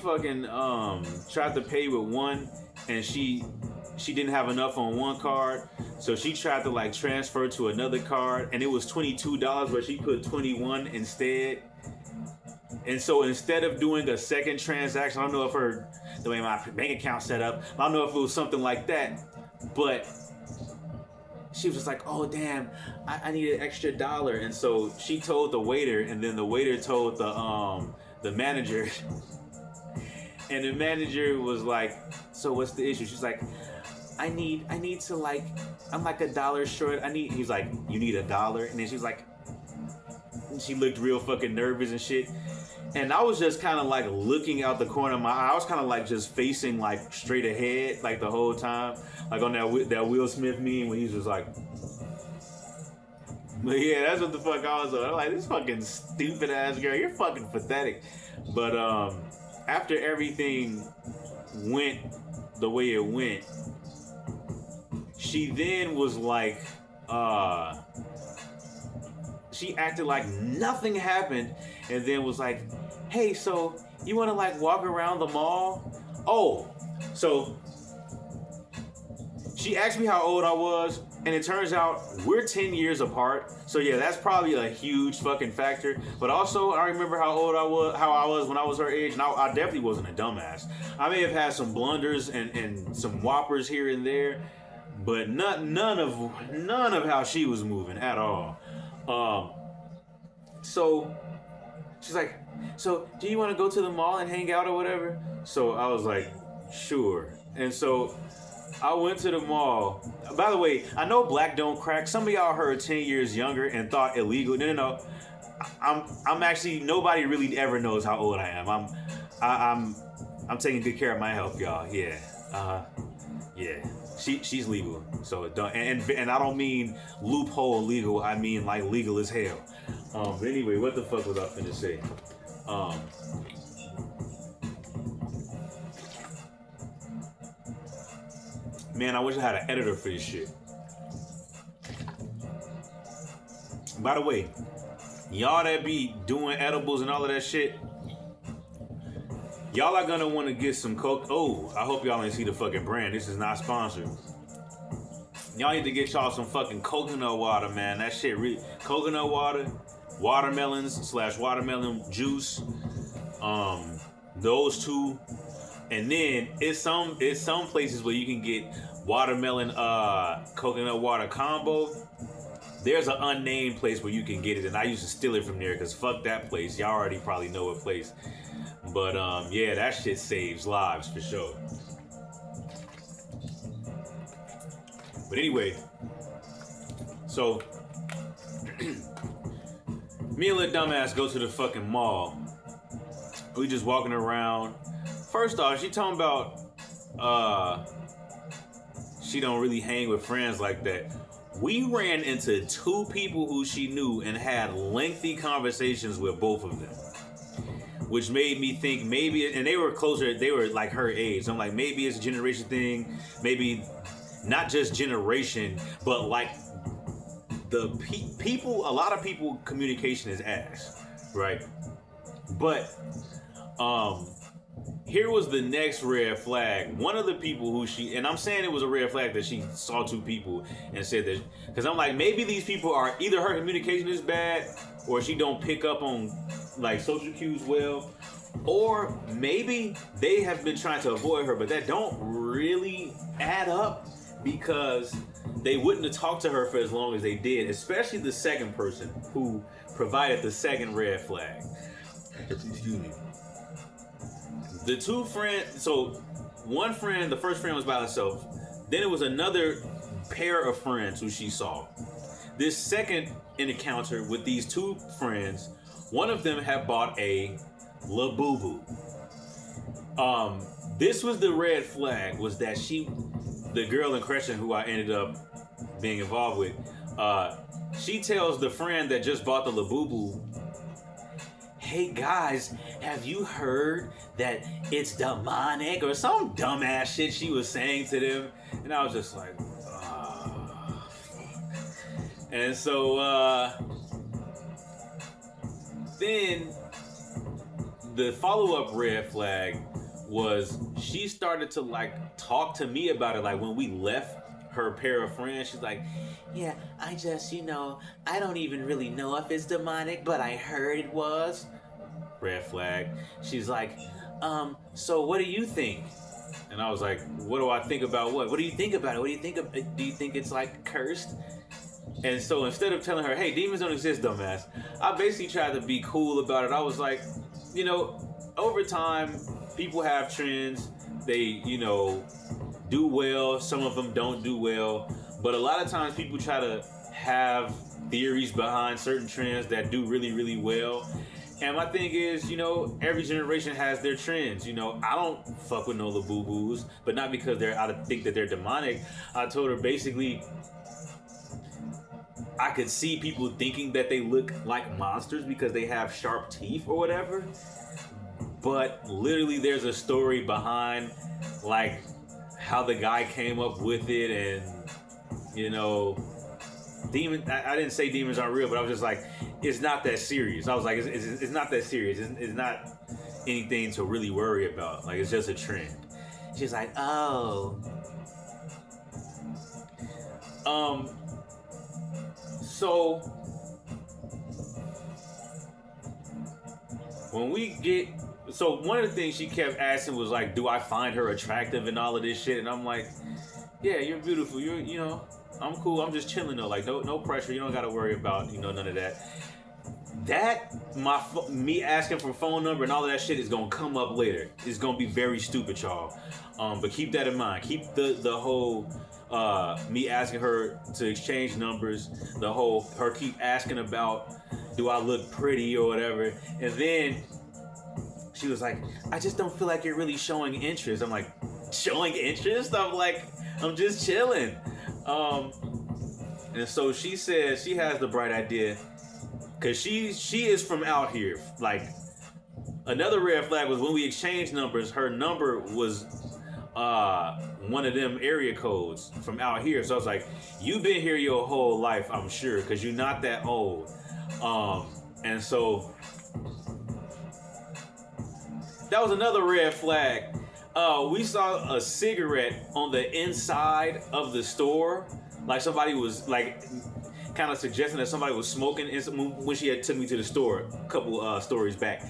fucking tried to pay with one, and she didn't have enough on one card, so she tried to like transfer to another card, and it was $22, but she put 21 instead. And so instead of doing a second transaction, I don't know if the way my bank account set up, I don't know if it was something like that, but she was just like, oh damn, I need an extra $1. And so she told the waiter, and then the waiter told the manager. And the manager was like, so what's the issue? She's like, I need to, like, I'm like $1 short. He's like, you need $1? And then she's like, she looked real fucking nervous and shit. And I was just kind of like looking out the corner of my eye. I was kind of like just facing like straight ahead like the whole time. Like on that Will Smith meme when he's just like, but yeah, that's what the fuck I was on. I'm like, this fucking stupid ass girl, you're fucking pathetic. But after everything went the way it went, she then was like, she acted like nothing happened, and then was like, hey, so you want to like walk around the mall? Oh, so she asked me how old I was, and it turns out we're 10 years apart. So yeah, that's probably a huge fucking factor. But also, I remember how I was when I was her age, and I definitely wasn't a dumbass. I may have had some blunders and some whoppers here and there, but none of how she was moving at all. So she's like, So do you want to go to the mall and hang out or whatever? So I was like, sure. And so I went to the mall. By the way, I know black don't crack. Some of y'all heard 10 years younger and thought illegal. No. I'm actually, nobody really ever knows how old I am. I'm taking good care of my health, y'all. Yeah. Yeah. She's legal. So don't, and I don't mean loophole legal. I mean like legal as hell. But anyway, what the fuck was I finna say? Man, I wish I had an editor for this shit. By the way, y'all that be doing edibles and all of that shit, y'all are gonna want to get some coke. Oh, I hope y'all ain't see the fucking brand. This is not sponsored. Y'all need to get y'all some fucking coconut water, man. That shit really, coconut water, watermelon juice, those two. And then it's some places where you can get watermelon coconut water combo. There's an unnamed place where you can get it, and I used to steal it from there because fuck that place. Y'all already probably know what place. But yeah, that shit saves lives for sure. But anyway, so me and little dumbass go to the fucking mall. We just walking around. First off, she talking about she don't really hang with friends like that. We ran into two people who she knew and had lengthy conversations with both of them, which made me think maybe, and they were closer, they were like her age. So I'm like, maybe it's a generation thing, maybe not just generation, but like the people, a lot of people, communication is ass, right? But here was the next red flag. One of the people who she, and I'm saying it was a red flag that she saw two people and said that, because I'm like, maybe these people are, either her communication is bad or she don't pick up on like social cues well, or maybe they have been trying to avoid her, but that don't really add up because they wouldn't have talked to her for as long as they did, especially the second person who provided the second red flag. Excuse me. The two friends, so one friend, the first friend was by herself. Then it was another pair of friends who she saw. This second encounter with these two friends, one of them had bought a Labubu. This was the red flag, was that the girl in question who I ended up being involved with, she tells the friend that just bought the Labubu, hey guys, have you heard that it's demonic, or some dumbass shit she was saying to them? And I was just like, oh, fuck. And so then the follow-up red flag was she started to like talk to me about it. Like when we left her pair of friends, she's like, yeah, I just, I don't even really know if it's demonic, but I heard it was. Red flag. She's like, so what do you think? And I was like, what do I think about what? What do you think about it? What do you think of it? Do you think it's like cursed? And so instead of telling her, hey, demons don't exist, dumbass, I basically tried to be cool about it. I was like, over time, people have trends. They, do well. Some of them don't do well. But a lot of times people try to have theories behind certain trends that do really, really well. And my thing is, every generation has their trends. I don't fuck with no Labubus, but not because I think that they're demonic. I told her basically, I could see people thinking that they look like monsters because they have sharp teeth or whatever. But literally there's a story behind like how the guy came up with it, and demon. I didn't say demons aren't real, but I was just like, it's not that serious. I was like, it's not that serious. It's not anything to really worry about. Like, it's just a trend. She's like, oh. So when we get, so one of the things she kept asking was like, do I find her attractive and all of this shit? And I'm like, yeah, you're beautiful. You're, I'm cool. I'm just chilling though. Like, no pressure. You don't got to worry about, none of that. That me asking for phone number and all of that shit is gonna come up later. It's gonna be very stupid, y'all. But keep that in mind. Keep the whole me asking her to exchange numbers, the whole her keep asking about do I look pretty or whatever, and then she was like, I just don't feel like you're really showing interest. I'm like, showing interest? I'm like, I'm just chilling. And so she says she has the bright idea, cause she is from out here. Like, another red flag was when we exchanged numbers, her number was one of them area codes from out here. So I was like, you've been here your whole life, I'm sure, cause you're not that old. And so that was another red flag. We saw a cigarette on the inside of the store. Like somebody was like kind of suggesting that somebody was smoking when she had took me to the store a couple stories back.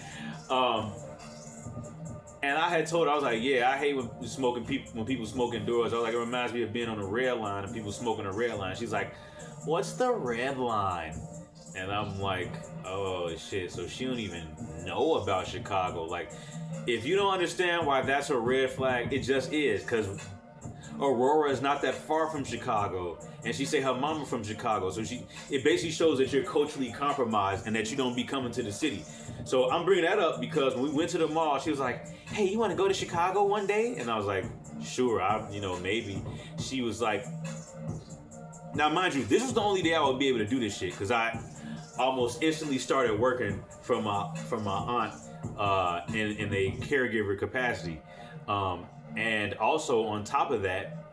And I had told her, I was like, yeah, I hate when people smoke indoors. I was like, it reminds me of being on a red line and people smoking a red line. She's like, what's the red line? And I'm like, oh shit, so she don't even know about Chicago. Like, if you don't understand why that's a red flag, it just is, because Aurora is not that far from Chicago, and she say her mama from Chicago, so it basically shows that you're culturally compromised and that you don't be coming to the city. So I'm bringing that up because when we went to the mall, she was like, hey, you want to go to Chicago one day? And I was like, sure, maybe. She was like, now mind you, this was the only day I would be able to do this shit, because I almost instantly started working from my aunt in a caregiver capacity, and also on top of that,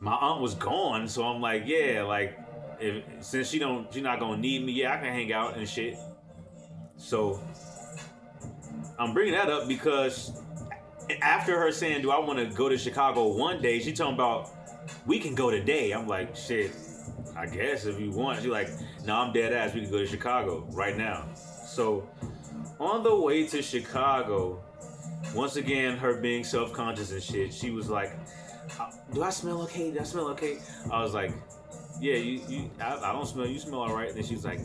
my aunt was gone, so I'm like, yeah, like since she's not gonna need me, yeah, I can hang out and shit. So I'm bringing that up because after her saying, do I want to go to Chicago one day, she talking about we can go today. I'm like, shit, I guess if you want. She's like, no, I'm dead ass. We can go to Chicago right now. So on the way to Chicago, once again, her being self-conscious and shit, she was like, do I smell okay? Do I smell okay? I was like, yeah, I don't smell. You smell all right. And then she was like,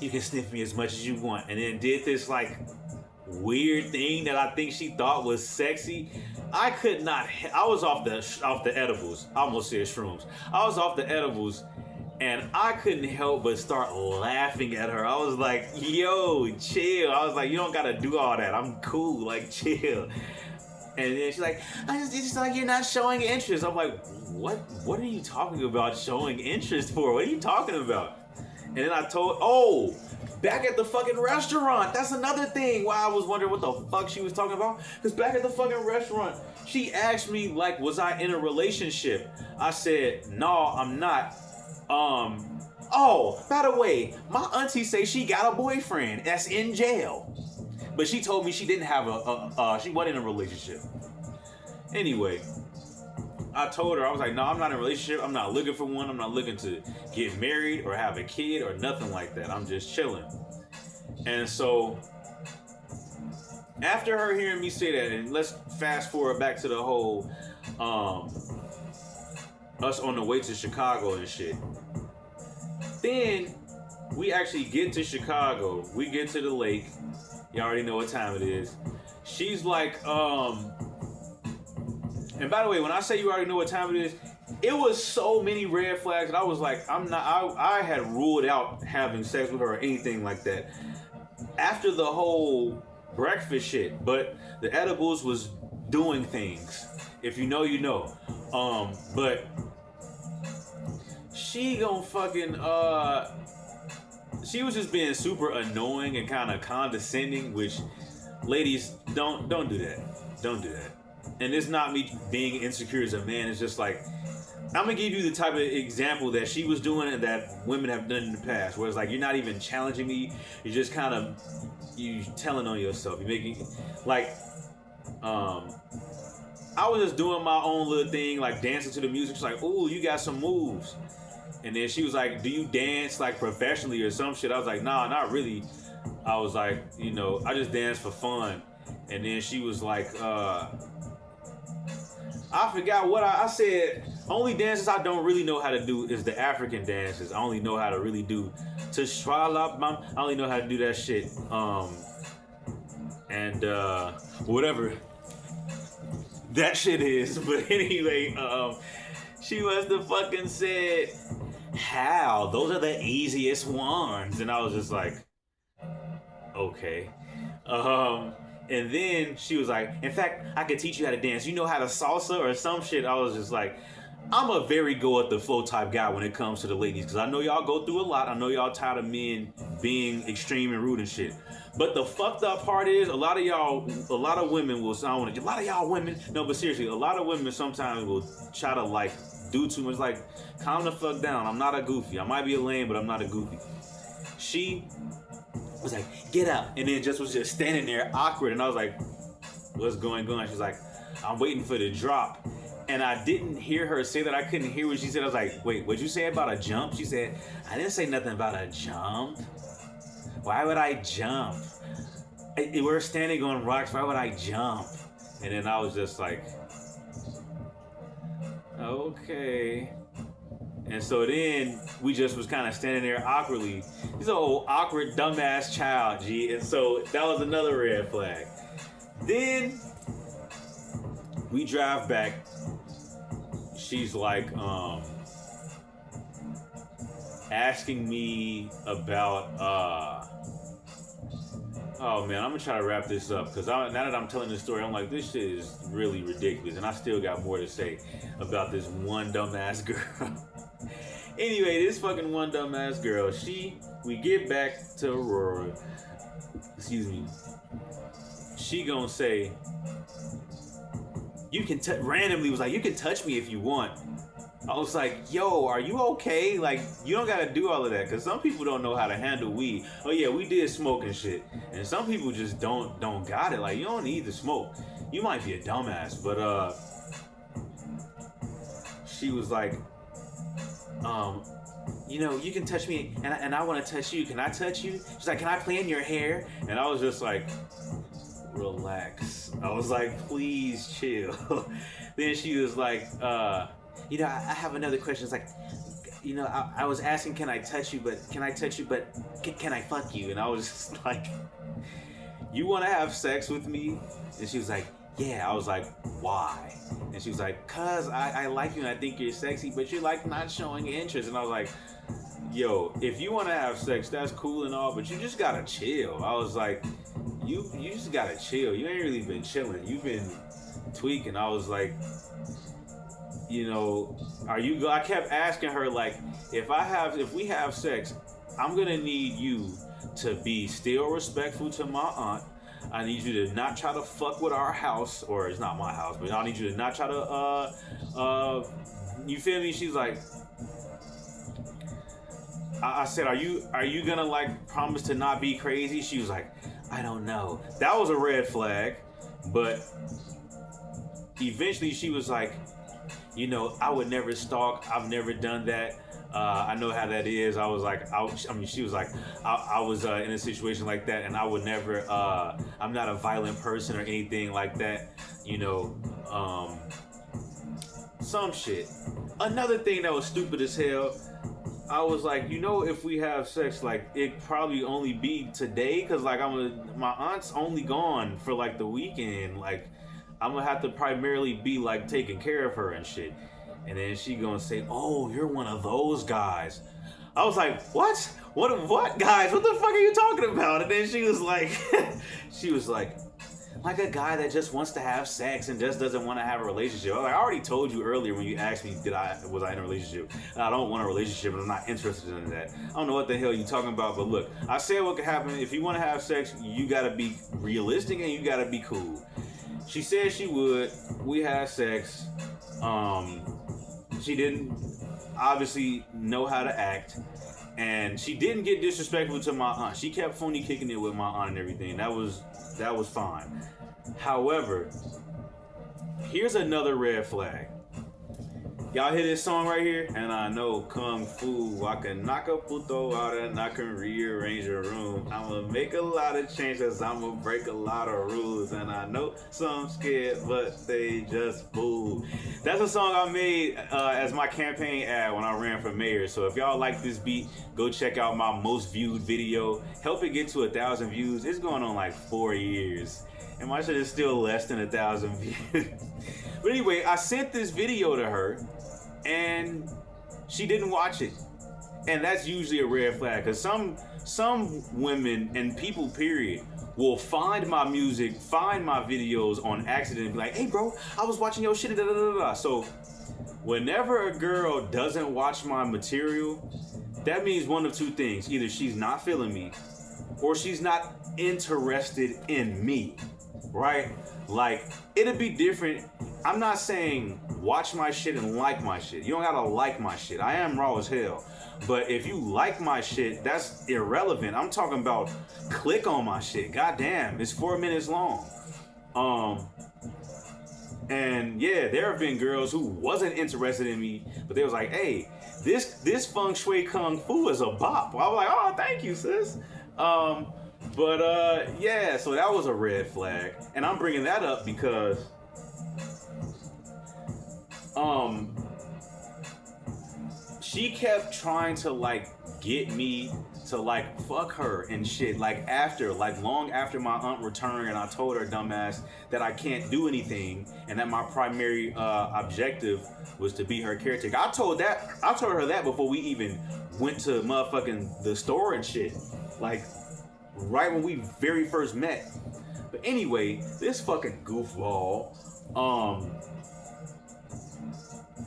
you can sniff me as much as you want. And then did this like weird thing that I think she thought was sexy. I could not. I was off the edibles. I almost said shrooms. I was off the edibles, and I couldn't help but start laughing at her. I was like, yo, chill. I was like, you don't gotta do all that. I'm cool. Like, chill. And then she's like, it's just like you're not showing interest. I'm like, what are you talking about showing interest for? What are you talking about? And then I told, back at the fucking restaurant. That's another thing why I was wondering what the fuck she was talking about. Because back at the fucking restaurant, she asked me, like, was I in a relationship? I said, no, I'm not. Oh, by the way, my auntie say she got a boyfriend that's in jail. But she told me she didn't have she wasn't in a relationship. Anyway, I told her, I was like, no, I'm not in a relationship. I'm not looking for one. I'm not looking to get married or have a kid or nothing like that. I'm just chilling. And so after her hearing me say that, and let's fast forward back to the whole us on the way to Chicago and shit. Then we actually get to Chicago. We get to the lake. You already know what time it is. She's like, and by the way, when I say you already know what time it is, it was so many red flags that I was like, I had ruled out having sex with her or anything like that after the whole breakfast shit. But the edibles was doing things. If you know, you know. But she gon' fucking, she was just being super annoying and kind of condescending, which, ladies, don't do that. Don't do that. And it's not me being insecure as a man. It's just like, I'm gonna give you the type of example that she was doing and that women have done in the past, where it's like, you're not even challenging me. You're just kind of, you telling on yourself. You're making, like, I was just doing my own little thing, like dancing to the music. She's like, ooh, you got some moves. And then she was like, do you dance like professionally or some shit? I was like, nah, not really. I was like, I just dance for fun. And then she was like, I forgot what I said. Only dances I don't really know how to do is the African dances. I only know how to really do to Schwalab. I only know how to do that shit. And whatever that shit is. But anyway, she must have fucking said, how? Those are the easiest ones. And I was just like, okay. And then she was like, in fact, I could teach you how to dance. You know how to salsa or some shit? I was just like, I'm a very go with the flow type guy when it comes to the ladies, because I know y'all go through a lot. I know y'all tired of men being extreme and rude and shit. But the fucked up part is, a lot of women will, I don't want to, a lot of y'all women, no, but seriously, a lot of women sometimes will try to like do too much, like, calm the fuck down. I'm not a goofy. I might be a lame, but I'm not a goofy. She was like, get up, and then was just standing there awkward, and I was like, what's going on? She's like, I'm waiting for the drop. And I didn't hear her say that. I couldn't hear what she said. I was like, wait, what'd you say about a jump? She said, I didn't say nothing about a jump. Why would I jump? We're standing on rocks. Why would I jump? And then I was just like, okay. And so then we just was kind of standing there awkwardly. He's an old awkward dumbass child, G. And so that was another red flag. Then we drive back. She's like asking me about oh man, I'm gonna try to wrap this up, because now that I'm telling this story, I'm like, this shit is really ridiculous, and I still got more to say about this one dumbass girl. Anyway, this fucking one dumbass girl, we get back to Aurora, excuse me, she gonna say, you can randomly was like, you can touch me if you want. I was like, yo, are you okay? Like, you don't gotta do all of that, because some people don't know how to handle weed. Oh yeah, we did smoke and shit, and some people just don't got it. Like, you don't need to smoke. You might be a dumbass, but she was like, you know, you can touch me, and I want to touch you. Can I touch you? She's like, can I play in your hair? And I was just like, relax. I was like, please chill. Then she was like, you know, I have another question. It's like, you know, I was asking, can I touch you, but can I fuck you? And I was just like, you want to have sex with me? And she was like, yeah. I was like, why? And she was like, cause I like you and I think you're sexy, but you're like not showing interest. And I was like, yo, if you want to have sex, that's cool and all, but you just gotta chill. I was like, you just gotta chill. You ain't really been chilling. You've been tweaking. I was like, you know, I kept asking her, like, if we have sex, I'm gonna need you to be still respectful to my aunt. I need you to not try to fuck with our house, or it's not my house, but I need you to not try to you feel me? She's like, I said, are you gonna like promise to not be crazy? She was like, I don't know. That was a red flag, but eventually she was like, you know, I would never stalk. I've never done that. I know how that is. I was like, she was like, I was in a situation like that, and I would never, I'm not a violent person or anything like that, you know, some shit. Another thing that was stupid as hell, I was like, you know, if we have sex, like, it probably only be today, because, like, my aunt's only gone for, like, the weekend, like, I'm gonna have to primarily be, like, taking care of her and shit. And then she gonna say, oh, you're one of those guys. I was like, what? What guys? What the fuck are you talking about? And then she was like, like a guy that just wants to have sex and just doesn't want to have a relationship. I was like, I already told you earlier when you asked me, was I in a relationship? And I don't want a relationship, and I'm not interested in that. I don't know what the hell you're talking about, but look, I said what could happen. If you want to have sex, you gotta be realistic and you gotta be cool. She said she would. We had sex. She didn't obviously know how to act, and she didn't get disrespectful to my aunt. She kept phony kicking it with my aunt and everything. That was fine. However, here's another red flag. Y'all hear this song right here? And I know Kung Fu, I can knock a puto out and I can rearrange a room. I'ma make a lot of changes, I'ma break a lot of rules. And I know some scared, but they just fool. That's a song I made as my campaign ad when I ran for mayor. So if y'all like this beat, go check out my most viewed video. Help it get to 1,000 views. It's going on like 4 years. And my shit is still less than 1,000 views. But anyway, I sent this video to her and she didn't watch it. And that's usually a red flag, because some women and people period will find my music, find my videos on accident and be like, hey bro, I was watching your shit, da da da da. So whenever a girl doesn't watch my material, that means one of two things. Either she's not feeling me or she's not interested in me, right? Like, it'd be different. I'm not saying watch my shit and like my shit. You don't gotta like my shit. I am raw as hell. But if you like my shit, that's irrelevant. I'm talking about click on my shit. Goddamn, it's 4 minutes long. And yeah, there have been girls who wasn't interested in me, but they was like, hey, this feng shui kung fu is a bop. I was like, oh, thank you, sis. Yeah, so that was a red flag. And I'm bringing that up because she kept trying to like get me to like fuck her and shit, like long after my aunt returned, and I told her dumbass that I can't do anything and that my primary objective was to be her caretaker. I told her that before we even went to motherfucking the store and shit, like right when we very first met. But anyway, this fucking goofball,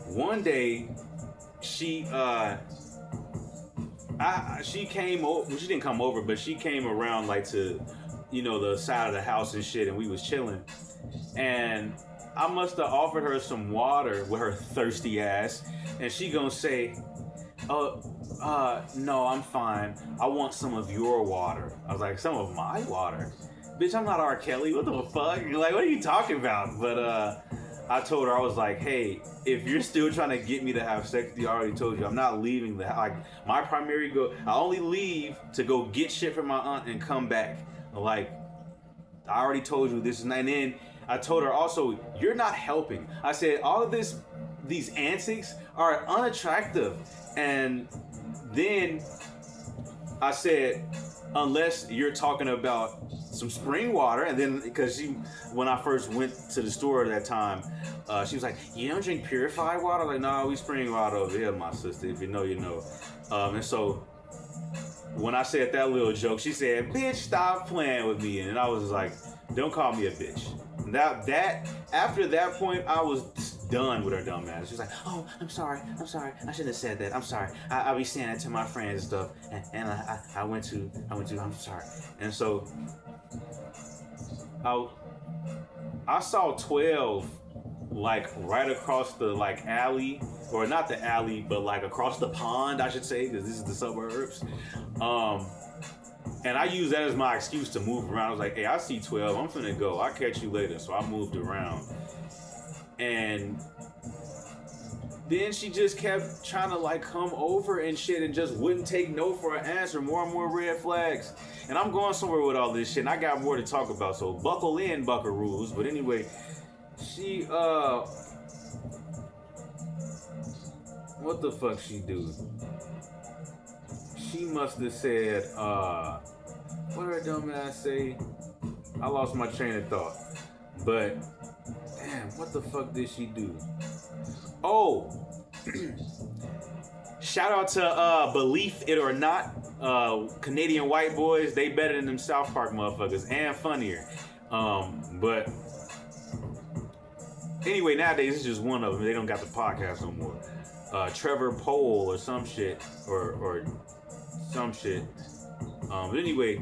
one day she came over. Well, she didn't come over, but she came around like to, the side of the house and shit, and we was chilling. And I must have offered her some water with her thirsty ass, and she gonna say, no, I'm fine. I want some of your water. I was like, some of my water? Bitch, I'm not R. Kelly. What the fuck? Like, what are you talking about? But I told her, I was like, hey, if you're still trying to get me to have sex with you, I already told you, I'm not leaving the house. Like, my primary goal, I only leave to go get shit from my aunt and come back. Like, I already told you this. And then I told her also, you're not helping. I said, all of these antics are unattractive. And then I said, unless you're talking about some spring water. And then, because when I first went to the store at that time, she was like, you don't drink purified water? I'm like, no, we spring water over here, my sister. If you know, you know. And so when I said that little joke, she said, bitch, stop playing with me. And I was like, don't call me a bitch. That after that point, I was done with her dumb ass. She was like, oh, I'm sorry. I shouldn't have said that. I'm sorry. I'll be saying that to my friends and stuff. And I went to, I'm sorry. And so I saw 12 like right across the like alley, or not the alley, but like across the pond, I should say, because this is the suburbs. And I used that as my excuse to move around. I was like, hey, I see 12. I'm finna go. I'll catch you later. So I moved around. And then she just kept trying to like come over and shit and just wouldn't take no for an answer. More and more red flags. And I'm going somewhere with all this shit. And I got more to talk about. So buckle in, buckaroos. But anyway, she, what the fuck she do? She must have said, what did her dumb ass say? I lost my train of thought. But, damn, what the fuck did she do? Oh, shout out to Believe It or Not, Canadian white boys. They better than them South Park motherfuckers and funnier. But anyway, nowadays it's just one of them. They don't got the podcast no more. Trevor Pohl or some shit, or some shit. But anyway,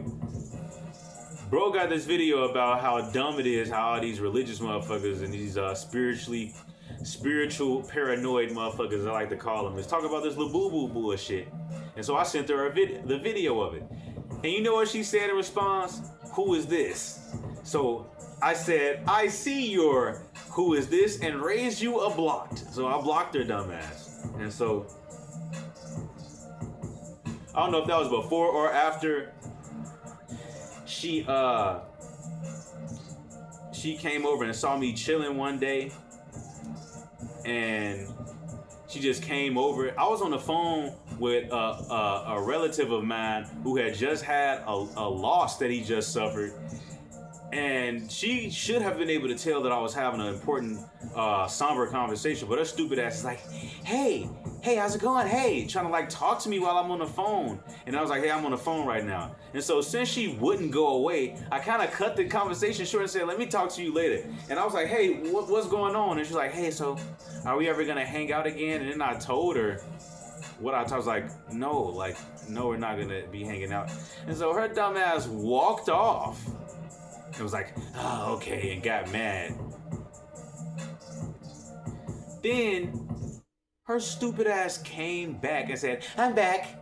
bro got this video about how dumb it is, how all these religious motherfuckers and these spiritual paranoid motherfuckers, I like to call them, is talking about this Labubu bullshit. And so I sent her the video of it. And you know what she said in response? Who is this? So I said, I see your who is this, and raised you a blocked. So I blocked her dumbass. And so I don't know if that was before or after she came over and saw me chilling one day, and she just came over. I was on the phone with a relative of mine who had just had a loss that he just suffered, and she should have been able to tell that I was having an important, somber conversation. But her stupid ass is like, hey, how's it going? Hey, trying to like talk to me while I'm on the phone. And I was like, hey, I'm on the phone right now. And so since she wouldn't go away, I kind of cut the conversation short and said, let me talk to you later. And I was like, hey, what's going on? And she's like, hey, so are we ever gonna hang out again? And then I told her what I was like, no, we're not gonna be hanging out. And so her dumb ass walked off. It was like, oh, okay, and got mad. Then her stupid ass came back and said, I'm back.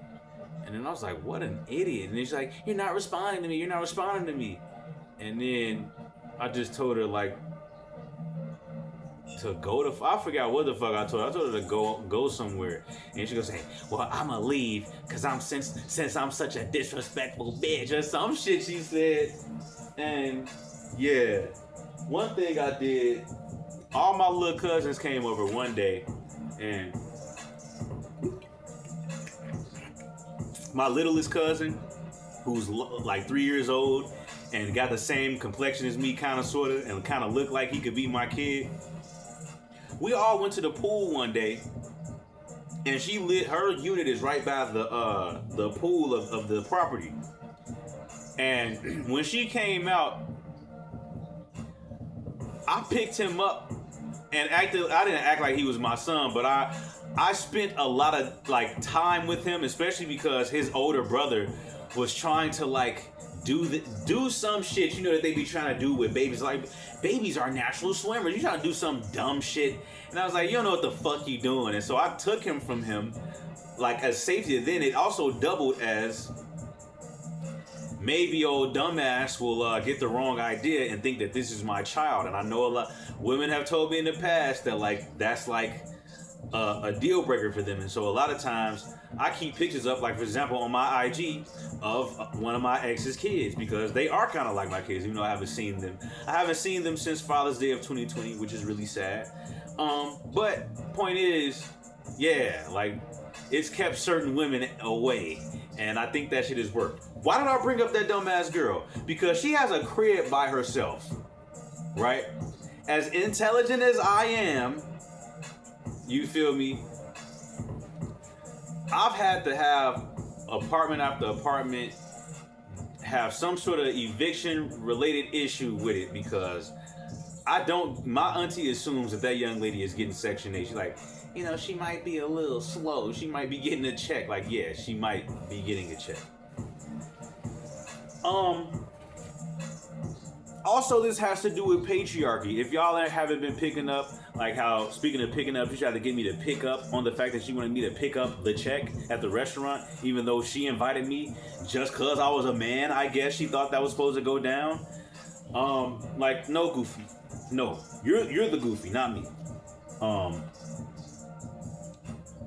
And then I was like, what an idiot. And then she's like, you're not responding to me. And then I just told her like to go to, I forgot what the fuck I told her. I told her to go somewhere. And she goes, hey, well, I'ma leave because since I'm such a disrespectful bitch or some shit she said. And yeah, one thing I did, all my little cousins came over one day, and my littlest cousin, who's like 3 years old and got the same complexion as me, kind of, sort of, and kind of looked like he could be my kid. We all went to the pool one day, and her unit is right by the pool of the property. And when she came out, I picked him up and I didn't act like he was my son, but I spent a lot of like time with him, especially because his older brother was trying to like do some shit, that they be trying to do with babies. Like, babies are natural swimmers. You trying to do some dumb shit. And I was like, you don't know what the fuck you doing. And so I took him from him like as safety. And then it also doubled as maybe old dumbass will get the wrong idea and think that this is my child. And I know a lot women have told me in the past that like that's like a deal breaker for them. And so a lot of times I keep pictures up, like for example on my IG, of one of my ex's kids, because they are kind of like my kids, even though I haven't seen them since Father's Day of 2020, which is really sad. But point is, yeah, like it's kept certain women away, and I think that shit has worked. Why did I bring up that dumbass girl? Because she has a crib by herself, right? As intelligent as I am, you feel me? I've had to have apartment after apartment have some sort of eviction related issue with it, because my auntie assumes that young lady is getting Section 8. She's like, she might be a little slow. She might be getting a check. Like, yeah, she might be getting a check. Also, this has to do with patriarchy. If y'all haven't been picking up, like how, speaking of picking up, she tried to get me to pick up on the fact that she wanted me to pick up the check at the restaurant, even though she invited me just because I was a man. I guess she thought that was supposed to go down. Like, no, Goofy. No, you're the Goofy, not me.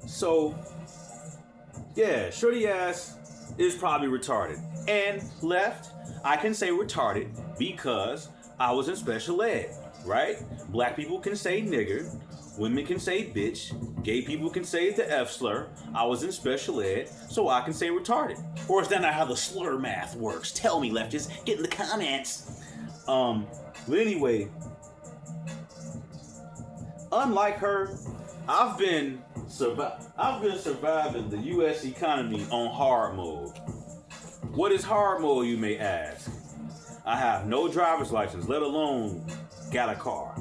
So, yeah, shorty ass is probably retarded. And left, I can say retarded because I was in special ed, right? Black people can say nigger, women can say bitch, gay people can say the F slur. I was in special ed, so I can say retarded. Or is that not how the slur math works? Tell me, leftists, get in the comments. But anyway, unlike her, I've been surviving the U.S. economy on hard mode. What is hard mode, you may ask? I have no driver's license, let alone got a car.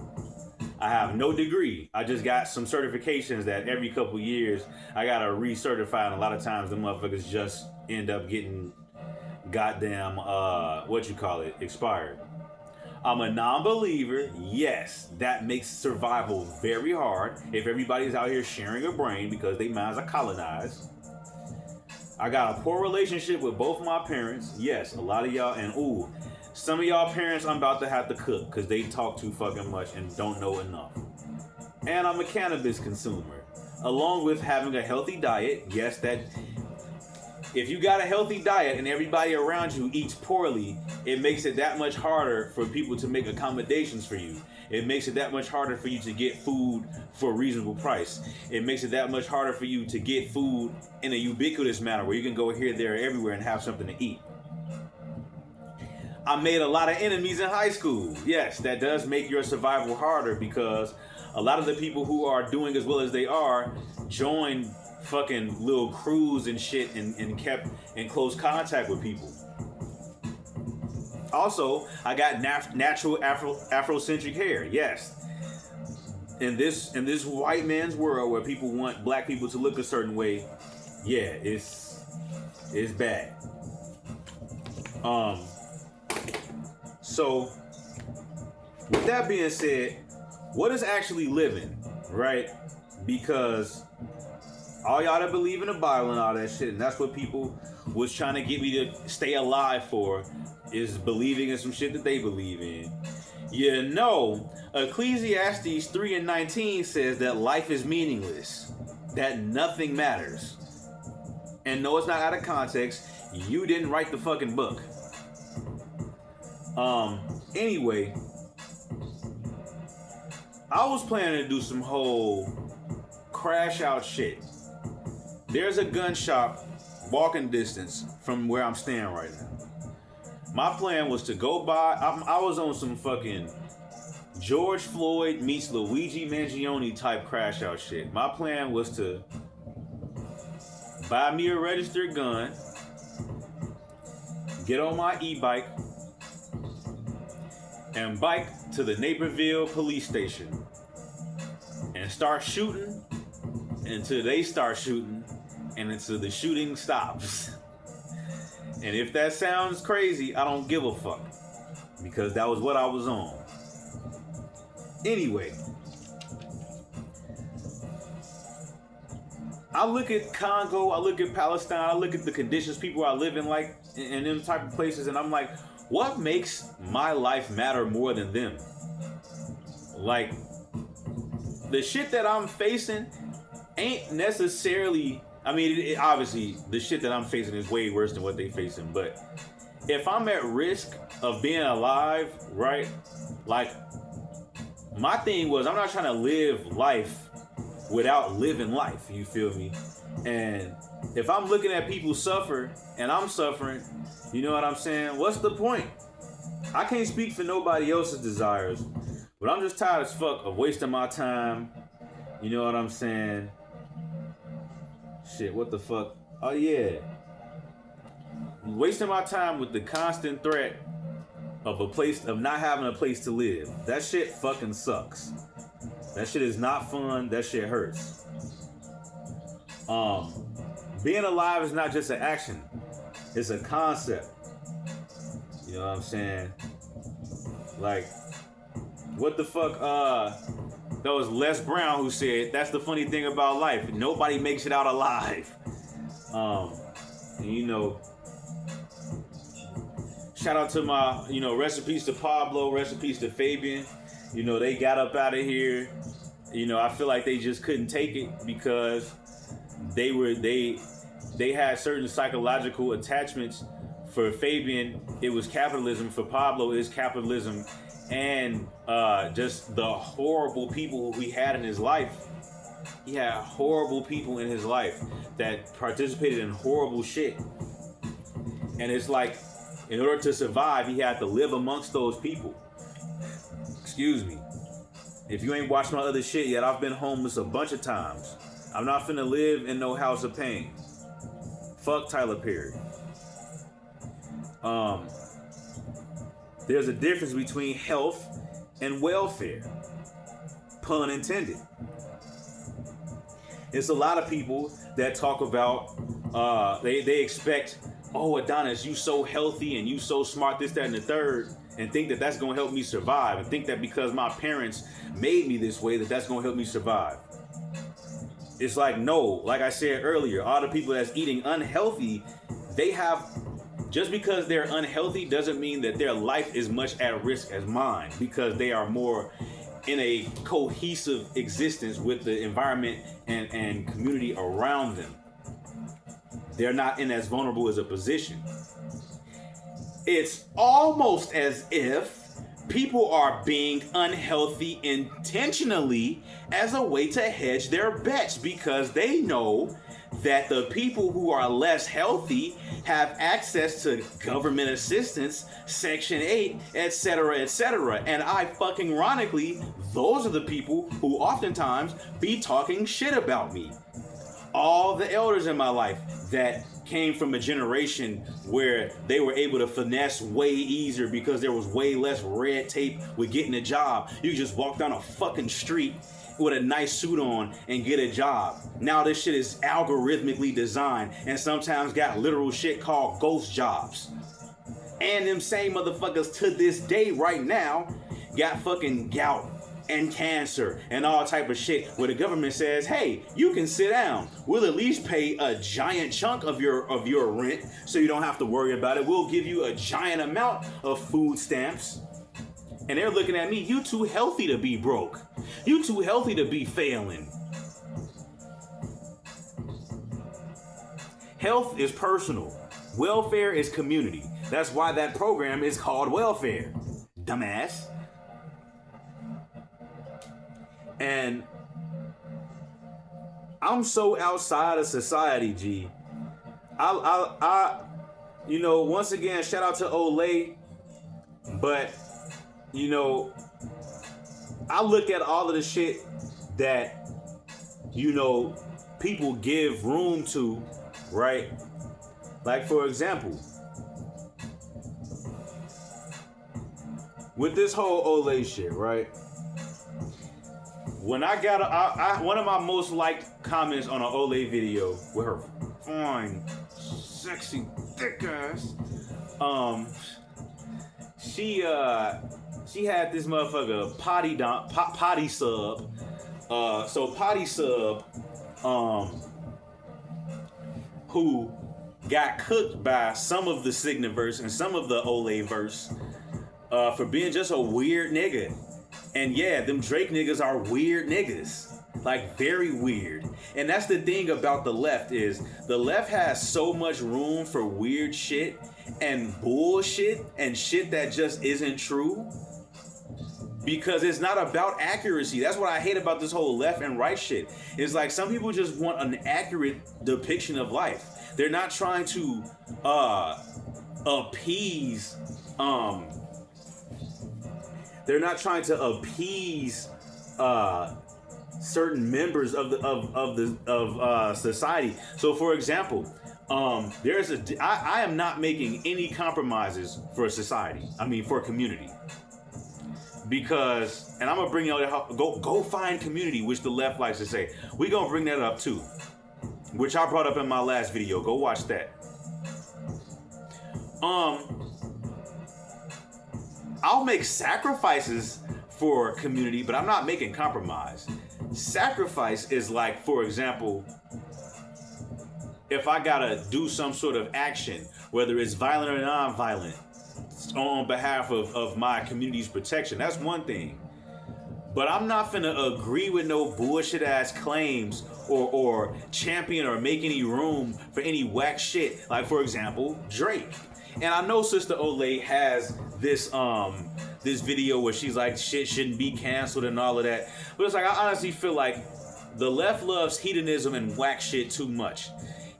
I have no degree. I just got some certifications that every couple years I gotta recertify, and a lot of times the motherfuckers just end up getting goddamn, expired. I'm a non-believer. Yes, that makes survival very hard if everybody's out here sharing a brain because their minds are colonized. I got a poor relationship with both my parents. Yes, a lot of y'all, and Some of y'all parents I'm about to have to cook because they talk too fucking much and don't know enough. And I'm a cannabis consumer. Along with having a healthy diet, yes, that if you got a healthy diet and everybody around you eats poorly, it makes it that much harder for people to make accommodations for you. It makes it that much harder for you to get food for a reasonable price. It makes it that much harder for you to get food in a ubiquitous manner where you can go here, there, everywhere and have something to eat. I made a lot of enemies in high school. Yes, that does make your survival harder because a lot of the people who are doing as well as they are joined fucking little crews and shit and kept in close contact with people. Also, I got natural Afrocentric hair. Yes. In this white man's world where people want black people to look a certain way, yeah, it's bad. So, with that being said, what is actually living, right? Because all y'all that believe in the Bible and all that shit, and that's what people was trying to get me to stay alive for, is believing in some shit that they believe in. You know, Ecclesiastes 3:19 says that life is meaningless, that nothing matters. And no, it's not out of context. You didn't write the fucking book. Anyway, I was planning to do some whole crash out shit. There's a gun shop walking distance from where I'm staying right now. My plan was to go by, I was on some fucking George Floyd meets Luigi Mangione type crash out shit. My plan was to buy me a registered gun, get on my e-bike, and bike to the Naperville police station and start shooting until they start shooting and until the shooting stops. And if that sounds crazy, I don't give a fuck because that was what I was on. Anyway, I look at Congo, I look at Palestine, I look at the conditions people are living like in them type of places, and I'm like, what makes my life matter more than them? Like, the shit that I'm facing ain't necessarily, I mean, obviously, the shit that I'm facing is way worse than what they facing, but if I'm at risk of being alive, right, like, my thing was, I'm not trying to live life without living life, you feel me? And if I'm looking at people suffer, and I'm suffering, you know what I'm saying? What's the point? I can't speak for nobody else's desires, but I'm just tired as fuck of wasting my time. You know what I'm saying? Shit, what the fuck? Oh yeah. Wasting my time with the constant threat of not having a place to live. That shit fucking sucks. That shit is not fun. That shit hurts. Being alive is not just an action. It's a concept. You know what I'm saying? Like, what the fuck? That was Les Brown who said, that's the funny thing about life. Nobody makes it out alive. And you know, shout out to my, you know, recipes to Pablo, recipes to Fabian. You know, they got up out of here. You know, I feel like they just couldn't take it because they had certain psychological attachments. For Fabian, it was capitalism. For Pablo, it's capitalism and just the horrible people he had in his life. He had horrible people in his life that participated in horrible shit. And it's like, in order to survive, he had to live amongst those people. Excuse me. If you ain't watched my other shit yet, I've been homeless a bunch of times. I'm not finna live in no house of pain. Fuck Tyler Perry. There's a difference between health and welfare. Pun intended. It's a lot of people that talk about, they expect, oh, Adonis, you so healthy and you so smart, this, that, and the third, and think that that's gonna help me survive, and think that because my parents made me this way, that that's gonna help me survive. It's like, no, like I said earlier, all the people that's eating unhealthy, they have Just because they're unhealthy doesn't mean that their life is much at risk as mine, because they are more in a cohesive existence with the environment and community around them. They're not in as vulnerable as a position. It's almost as if people are being unhealthy intentionally as a way to hedge their bets, because they know that the people who are less healthy have access to government assistance, Section 8, etc., etc. And ironically, those are the people who oftentimes be talking shit about me. All the elders in my life that came from a generation where they were able to finesse way easier because there was way less red tape with getting a job. You could just walk down a fucking street with a nice suit on and get a job. Now this shit is algorithmically designed and sometimes got literal shit called ghost jobs. And them same motherfuckers to this day right now got fucking gout and cancer and all type of shit where the government says, hey, you can sit down. We'll at least pay a giant chunk of your rent so you don't have to worry about it. We'll give you a giant amount of food stamps. And they're looking at me, you too healthy to be broke. You too healthy to be failing. Health is personal. Welfare is community. That's why that program is called welfare. Dumbass. And I'm so outside of society, G. You know, once again, shout out to Olay. But, you know, I look at all of the shit that, you know, people give room to, right? Like, for example, with this whole Olay shit, right? When I got one of my most liked comments on an Olay video with her fine, sexy, thick ass, she had this motherfucker potty sub. So potty sub, who got cooked by some of the Signiverse and some of the Olayverse for being just a weird nigga. And yeah, them Drake niggas are weird niggas. Like, very weird. And that's the thing about the left, is the left has so much room for weird shit and bullshit and shit that just isn't true. Because it's not about accuracy. That's what I hate about this whole left and right shit. It's like some people just want an accurate depiction of life. They're not trying to appease they're not trying to appease certain members of society. So, for example, I am not making any compromises for society. I mean, for community, because, and I'm gonna bring out go find community, which the left likes to say. We gonna bring that up too, which I brought up in my last video. Go watch that. I'll make sacrifices for community, but I'm not making compromise. Sacrifice is like, for example, if I gotta do some sort of action, whether it's violent or non-violent, on behalf of my community's protection, that's one thing. But I'm not finna agree with no bullshit ass claims or champion or make any room for any whack shit. Like, for example, Drake. And I know Sister Olay has this video where she's like, shit shouldn't be canceled and all of that. But it's like, I honestly feel like the left loves hedonism and whack shit too much.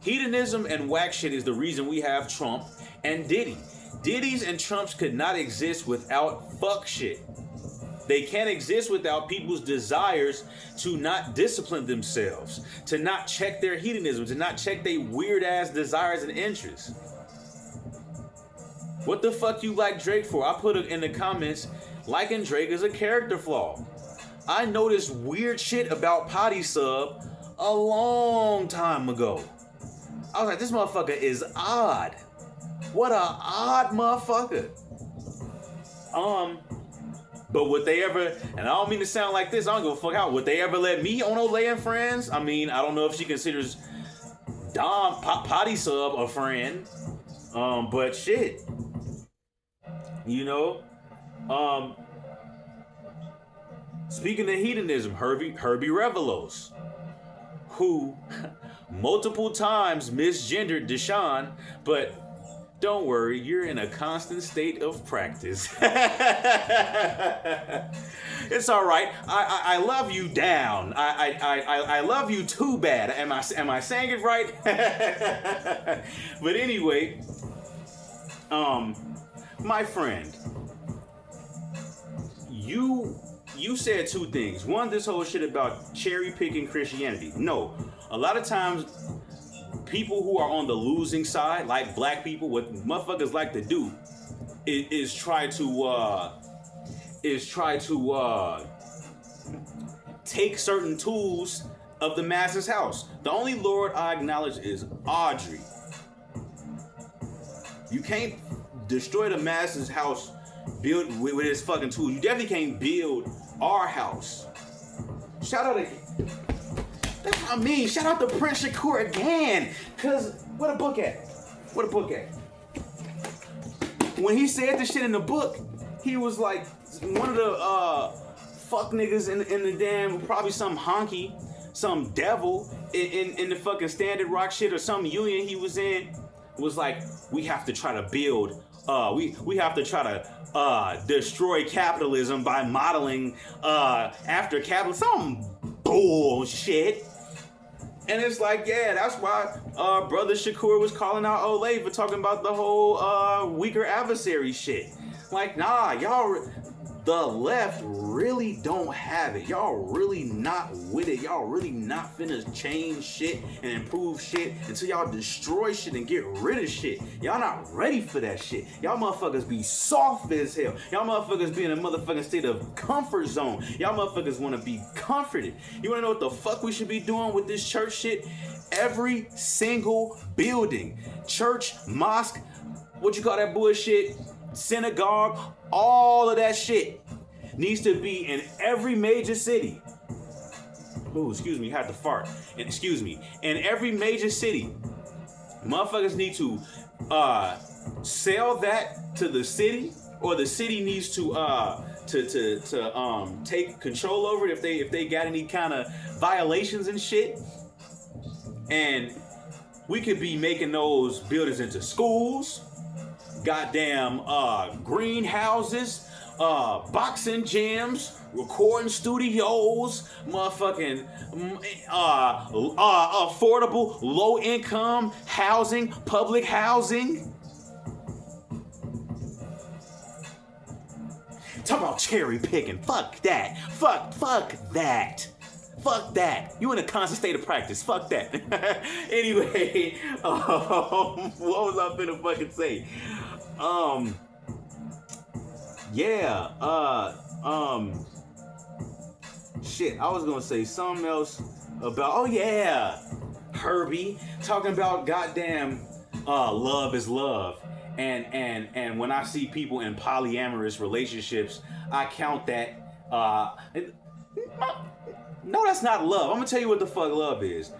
Hedonism and whack shit is the reason we have Trump and Diddy. Diddy's and Trump's could not exist without fuck shit. They can't exist without people's desires to not discipline themselves, to not check their hedonism, to not check their weird ass desires and interests. What the fuck you like Drake for? I put it in the comments, liking Drake is a character flaw. I noticed weird shit about Potty Sub a long time ago. I was like, this motherfucker is odd. What a odd motherfucker. But would they ever, and I don't mean to sound like this, I don't give a fuck how, would they ever let me on Olay and Friends? I mean, I don't know if she considers Dom Potty Sub a friend. But shit, you know, um, speaking of hedonism, Herbie Revelos, who multiple times misgendered Deshaun, but don't worry, you're in a constant state of practice. It's all right. I love you down. I love you too bad. Am I saying it right? But anyway, my friend, you said two things. One, this whole shit about cherry picking Christianity. No, a lot of times people who are on the losing side, like black people, what motherfuckers like to do is try to take certain tools of the masses' house. The only Lord I acknowledge is Audrey. You can't destroy the masses' house build with his fucking tools. You definitely can't build our house. Shout out to That's what I mean. Shout out to Prince Shakur again. Cause what a book at? What a book at? When he said this shit in the book, he was like one of the fuck niggas in the damn, probably some honky, some devil in the fucking Standard Rock shit or some union he was in, was like, we have to try to build, we have to try to destroy capitalism by modeling after capitalism. Some bullshit. And it's like, yeah, that's why Brother Shakur was calling out Olay for talking about the whole weaker adversary shit. Like, nah, y'all, the left really don't have it. Y'all really not with it. Y'all really not finna change shit and improve shit until y'all destroy shit and get rid of shit. Y'all not ready for that shit. Y'all motherfuckers be soft as hell. Y'all motherfuckers be in a motherfucking state of comfort zone. Y'all motherfuckers wanna be comforted. You wanna know what the fuck we should be doing with this church shit? Every single building, church, mosque, what you call that bullshit? Synagogue, all of that shit needs to be in every major city. Oh, excuse me, had to fart. And excuse me, in every major city, motherfuckers need to sell that to the city, or the city needs to take control over it if they got any kind of violations and shit. And we could be making those buildings into schools, goddamn greenhouses, boxing gyms, recording studios, motherfucking affordable low income housing, public housing. Talk about cherry picking. Fuck that. Fuck that. Fuck that. You in a constant state of practice. Fuck that. Anyway, what was I finna fucking say? Shit, I was gonna say something else about, Herbie, talking about goddamn, love is love. And when I see people in polyamorous relationships, I count that, no, that's not love. I'm gonna tell you what the fuck love is.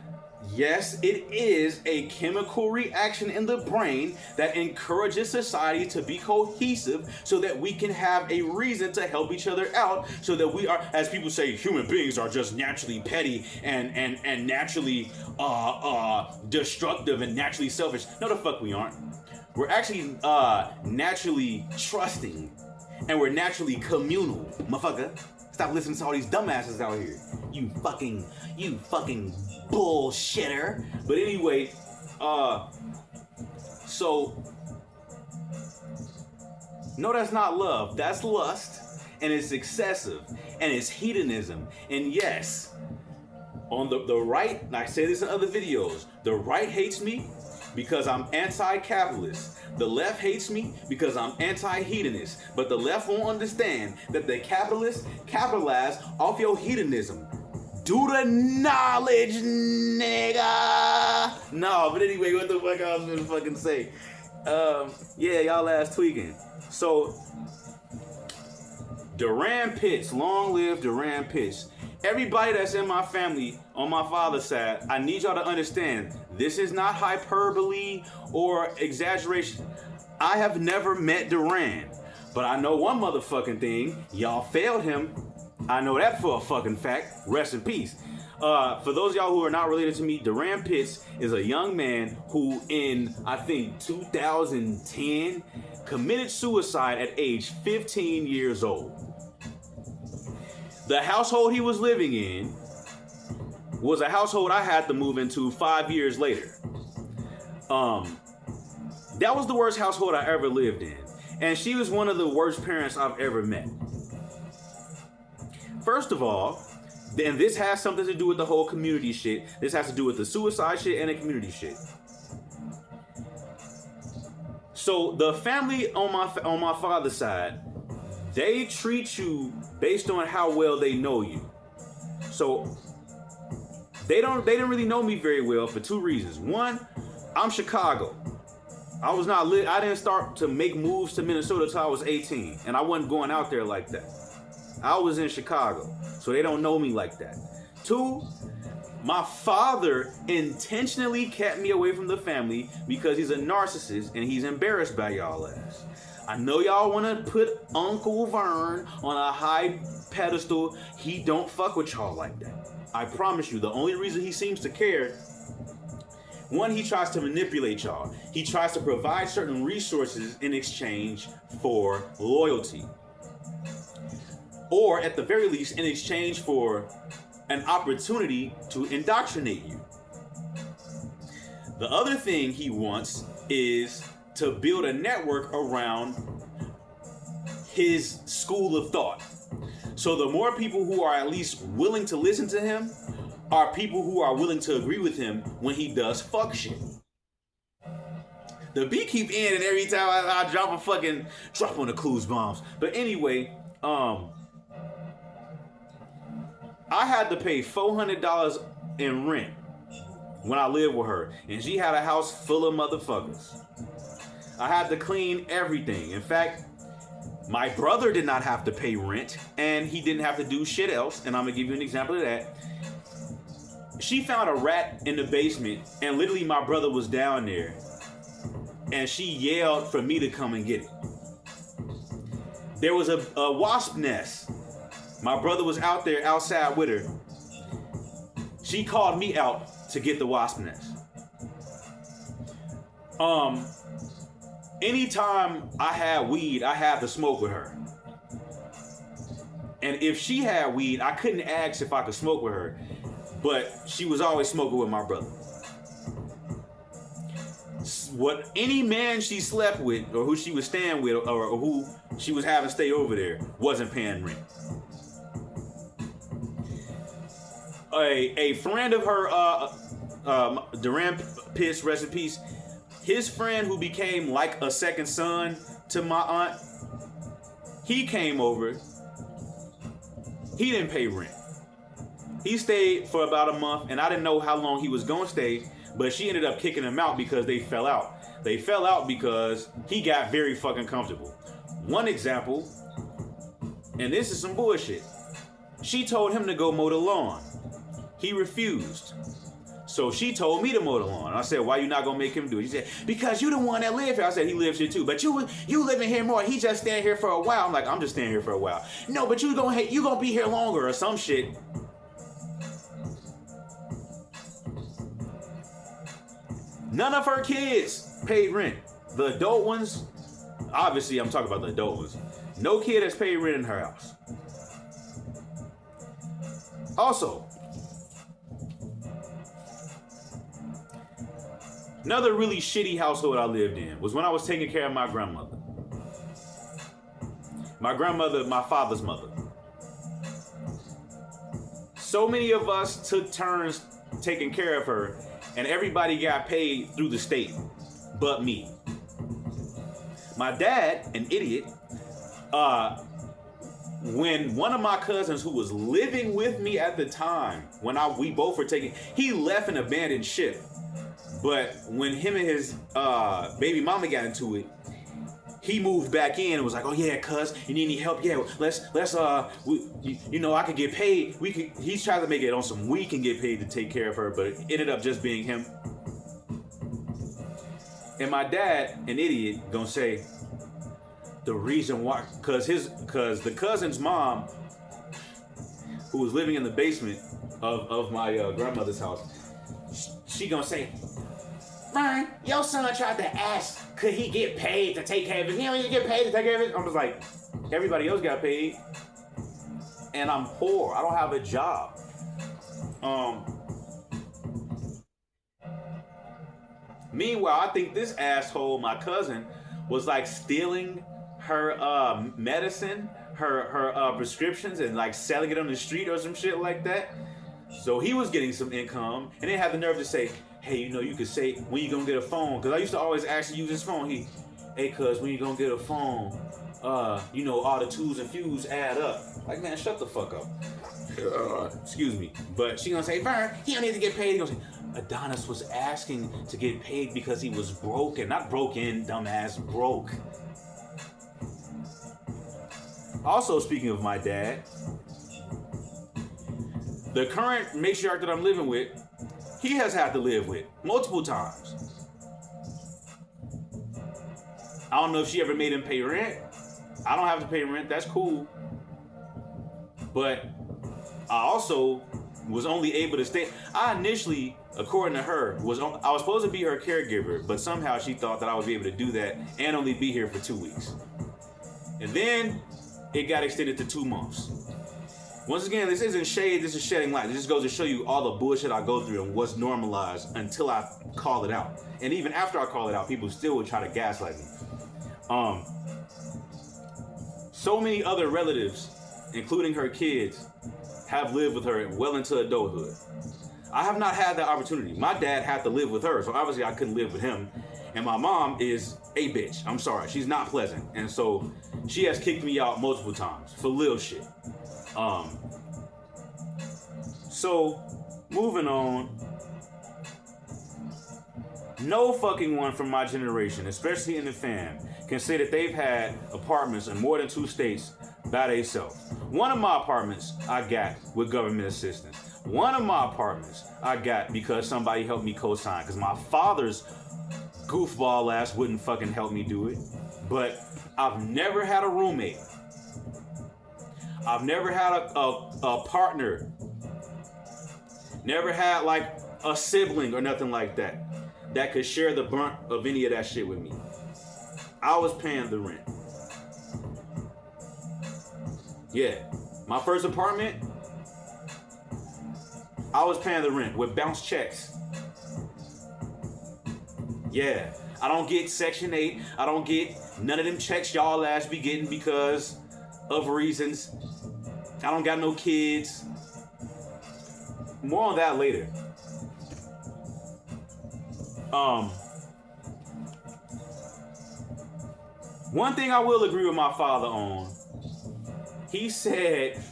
Yes, it is a chemical reaction in the brain that encourages society to be cohesive so that we can have a reason to help each other out, so that we are, as people say, human beings are just naturally petty and naturally destructive and naturally selfish. No, the fuck we aren't. We're actually naturally trusting, and we're naturally communal, motherfucker. Stop listening to all these dumbasses out here. You fucking bullshitter. But anyway, so no, that's not love. That's lust, and it's excessive, and it's hedonism. And yes, on the right, and I say this in other videos, the right hates me because I'm anti-capitalist. The left hates me because I'm anti-hedonist. But the left won't understand that the capitalists capitalize off your hedonism. Do the knowledge, nigga. No, but anyway, what the fuck I was gonna fucking say? Yeah, y'all ass tweaking. So, Duran Pitts, long live Duran Pitts. Everybody that's in my family on my father's side, I need y'all to understand, this is not hyperbole or exaggeration. I have never met Duran, but I know one motherfucking thing. Y'all failed him. I know that for a fucking fact. Rest in peace. For those of y'all who are not related to me, Duran Pitts is a young man who in, I think, 2010 committed suicide at age 15 years old. The household he was living in was a household I had to move into 5 years later. That was the worst household I ever lived in. And she was one of the worst parents I've ever met. First of all, and this has something to do with the whole community shit. This has to do with the suicide shit and the community shit. So the family on my father's side, they treat you based on how well they know you. So they didn't really know me very well for two reasons. One, I'm Chicago. I didn't start to make moves to Minnesota till I was 18, and I wasn't going out there like that. I was in Chicago, so they don't know me like that. Two, my father intentionally kept me away from the family because he's a narcissist and he's embarrassed by y'all ass. I know y'all want to put Uncle Vern on a high pedestal. He don't fuck with y'all like that. I promise you, the only reason he seems to care, one, he tries to manipulate y'all. He tries to provide certain resources in exchange for loyalty. Or at the very least, in exchange for an opportunity to indoctrinate you. The other thing he wants is to build a network around his school of thought. So the more people who are at least willing to listen to him are people who are willing to agree with him when he does fuck shit. The beat keep ending every time I drop on the clues bombs. But anyway, I had to pay $400 in rent when I lived with her, and she had a house full of motherfuckers. I had to clean everything. In fact, my brother did not have to pay rent, and he didn't have to do shit else, and I'm gonna give you an example of that. She found a rat in the basement, and literally my brother was down there, and she yelled for me to come and get it. There was a wasp nest. My brother was outside with her. She called me out to get the wasp nest. Anytime I had weed, I had to smoke with her. And if she had weed, I couldn't ask if I could smoke with her, but she was always smoking with my brother. What any man she slept with, or who she was staying with, or who she was having stay over there, wasn't paying rent. A friend of her, Duran Pitts, rest in peace, his friend who became like a second son to my aunt, he came over. He didn't pay rent. He stayed for about a month, and I didn't know how long he was gonna stay, but she ended up kicking him out because they fell out. They fell out because he got very fucking comfortable. One example, and this is some bullshit. She told him to go mow the lawn. He refused. So she told me to mow the lawn. I said, why you not gonna make him do it? She said, because you the one that live here. I said, he lives here too. But you living here more. He just staying here for a while. I'm like, I'm just staying here for a while. No, but you gonna be here longer or some shit. None of her kids paid rent. The adult ones, obviously I'm talking about the adult ones. No kid has paid rent in her house. Also, another really shitty household I lived in was when I was taking care of my grandmother. My grandmother, my father's mother. So many of us took turns taking care of her, and everybody got paid through the state, but me. My dad, an idiot, when one of my cousins who was living with me at the time, we both were taking, he left an abandoned ship. But when him and his baby mama got into it, he moved back in and was like, "Oh yeah, cuz, you need any help? Yeah, let's I could get paid. He's trying to make it on some we can get paid to take care of her, but it ended up just being him." And my dad, an idiot, gonna say the reason why, cause the cousin's mom, who was living in the basement of my grandmother's house, she gonna say, Vern, your son tried to ask, could he get paid to take care of it? He don't even get paid to take care of it. I was like, everybody else got paid, and I'm poor. I don't have a job. Meanwhile, I think this asshole, my cousin, was like stealing her medicine, her prescriptions, and like selling it on the street or some shit like that. So he was getting some income, and then had the nerve to say, hey, you know, you could say, when you gonna get a phone? Because I used to always actually use his phone. Hey, cuz, when you gonna get a phone? You know, all the twos and fews add up. Like, man, shut the fuck up. Excuse me. But she gonna say, Vern, he don't need to get paid. He gonna say, Adonis was asking to get paid because he was broken. Not broken, dumbass, broke. Also, speaking of my dad, the current matriarch that I'm living with, he has had to live with multiple times. I don't know if she ever made him pay rent. I don't have to pay rent. That's cool. But I also was only able to stay. I initially, according to her, I was supposed to be her caregiver, but somehow she thought that I would be able to do that and only be here for 2 weeks. And then it got extended to 2 months. Once again, this isn't shade, this is shedding light. This just goes to show you all the bullshit I go through and what's normalized until I call it out. And even after I call it out, people still would try to gaslight me. So many other relatives, including her kids, have lived with her well into adulthood. I have not had that opportunity. My dad had to live with her, so obviously I couldn't live with him. And my mom is a bitch. I'm sorry, she's not pleasant. And so she has kicked me out multiple times for little shit. So moving on, no fucking one from my generation, especially in the fam, can say that they've had apartments in more than 2 states by themselves. One of my apartments I got with government assistance. One of my apartments I got because somebody helped me co-sign, because my father's goofball ass wouldn't fucking help me do it. But I've never had a roommate. I've never had a partner. Never had like a sibling or nothing like that could share the brunt of any of that shit with me. I was paying the rent. Yeah, my first apartment, I was paying the rent with bounce checks. Yeah, I don't get Section 8. I don't get none of them checks y'all ass be getting because of reasons. I don't got no kids. More on that later. One thing I will agree with my father on, he said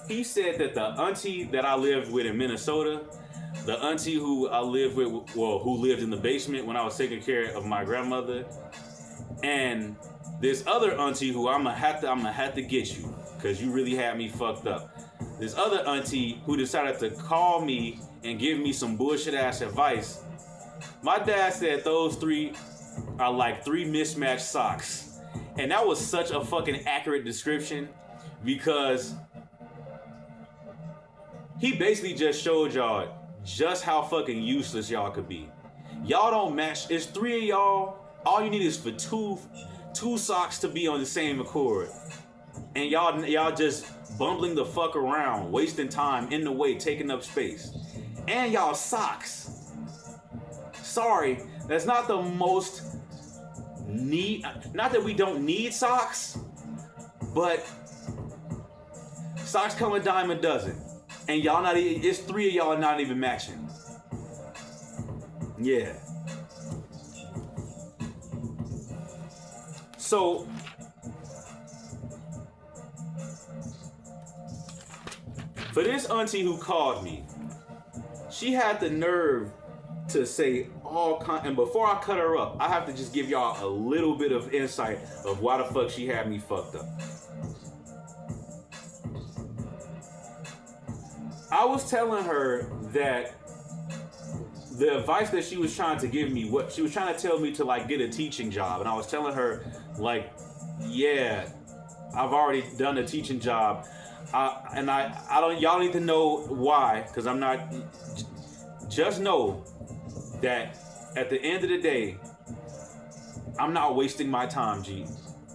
he said that the auntie that I lived with in Minnesota, the auntie who I lived with, well, who lived in the basement when I was taking care of my grandmother, and this other auntie who I'm gonna have to get you, because you really had me fucked up. This other auntie who decided to call me and give me some bullshit ass advice. My dad said those 3 are like 3 mismatched socks. And that was such a fucking accurate description, because he basically just showed y'all just how fucking useless y'all could be. Y'all don't match. It's 3 of y'all. All you need is for two socks to be on the same accord. And y'all just bumbling the fuck around, wasting time in the way, taking up space. And y'all socks. Sorry, that's not the most need. Not that we don't need socks, but socks come a dime a dozen. And y'all not even, it's 3 of y'all not even matching. Yeah. So for this auntie who called me, she had the nerve to say and before I cut her up, I have to just give y'all a little bit of insight of why the fuck she had me fucked up. I was telling her that the advice that she was trying to give me, what she was trying to tell me to like get a teaching job, and I was telling her like, yeah, I've already done a teaching job, I don't, y'all need to know why, because I'm not. Just know that at the end of the day, I'm not wasting my time, G.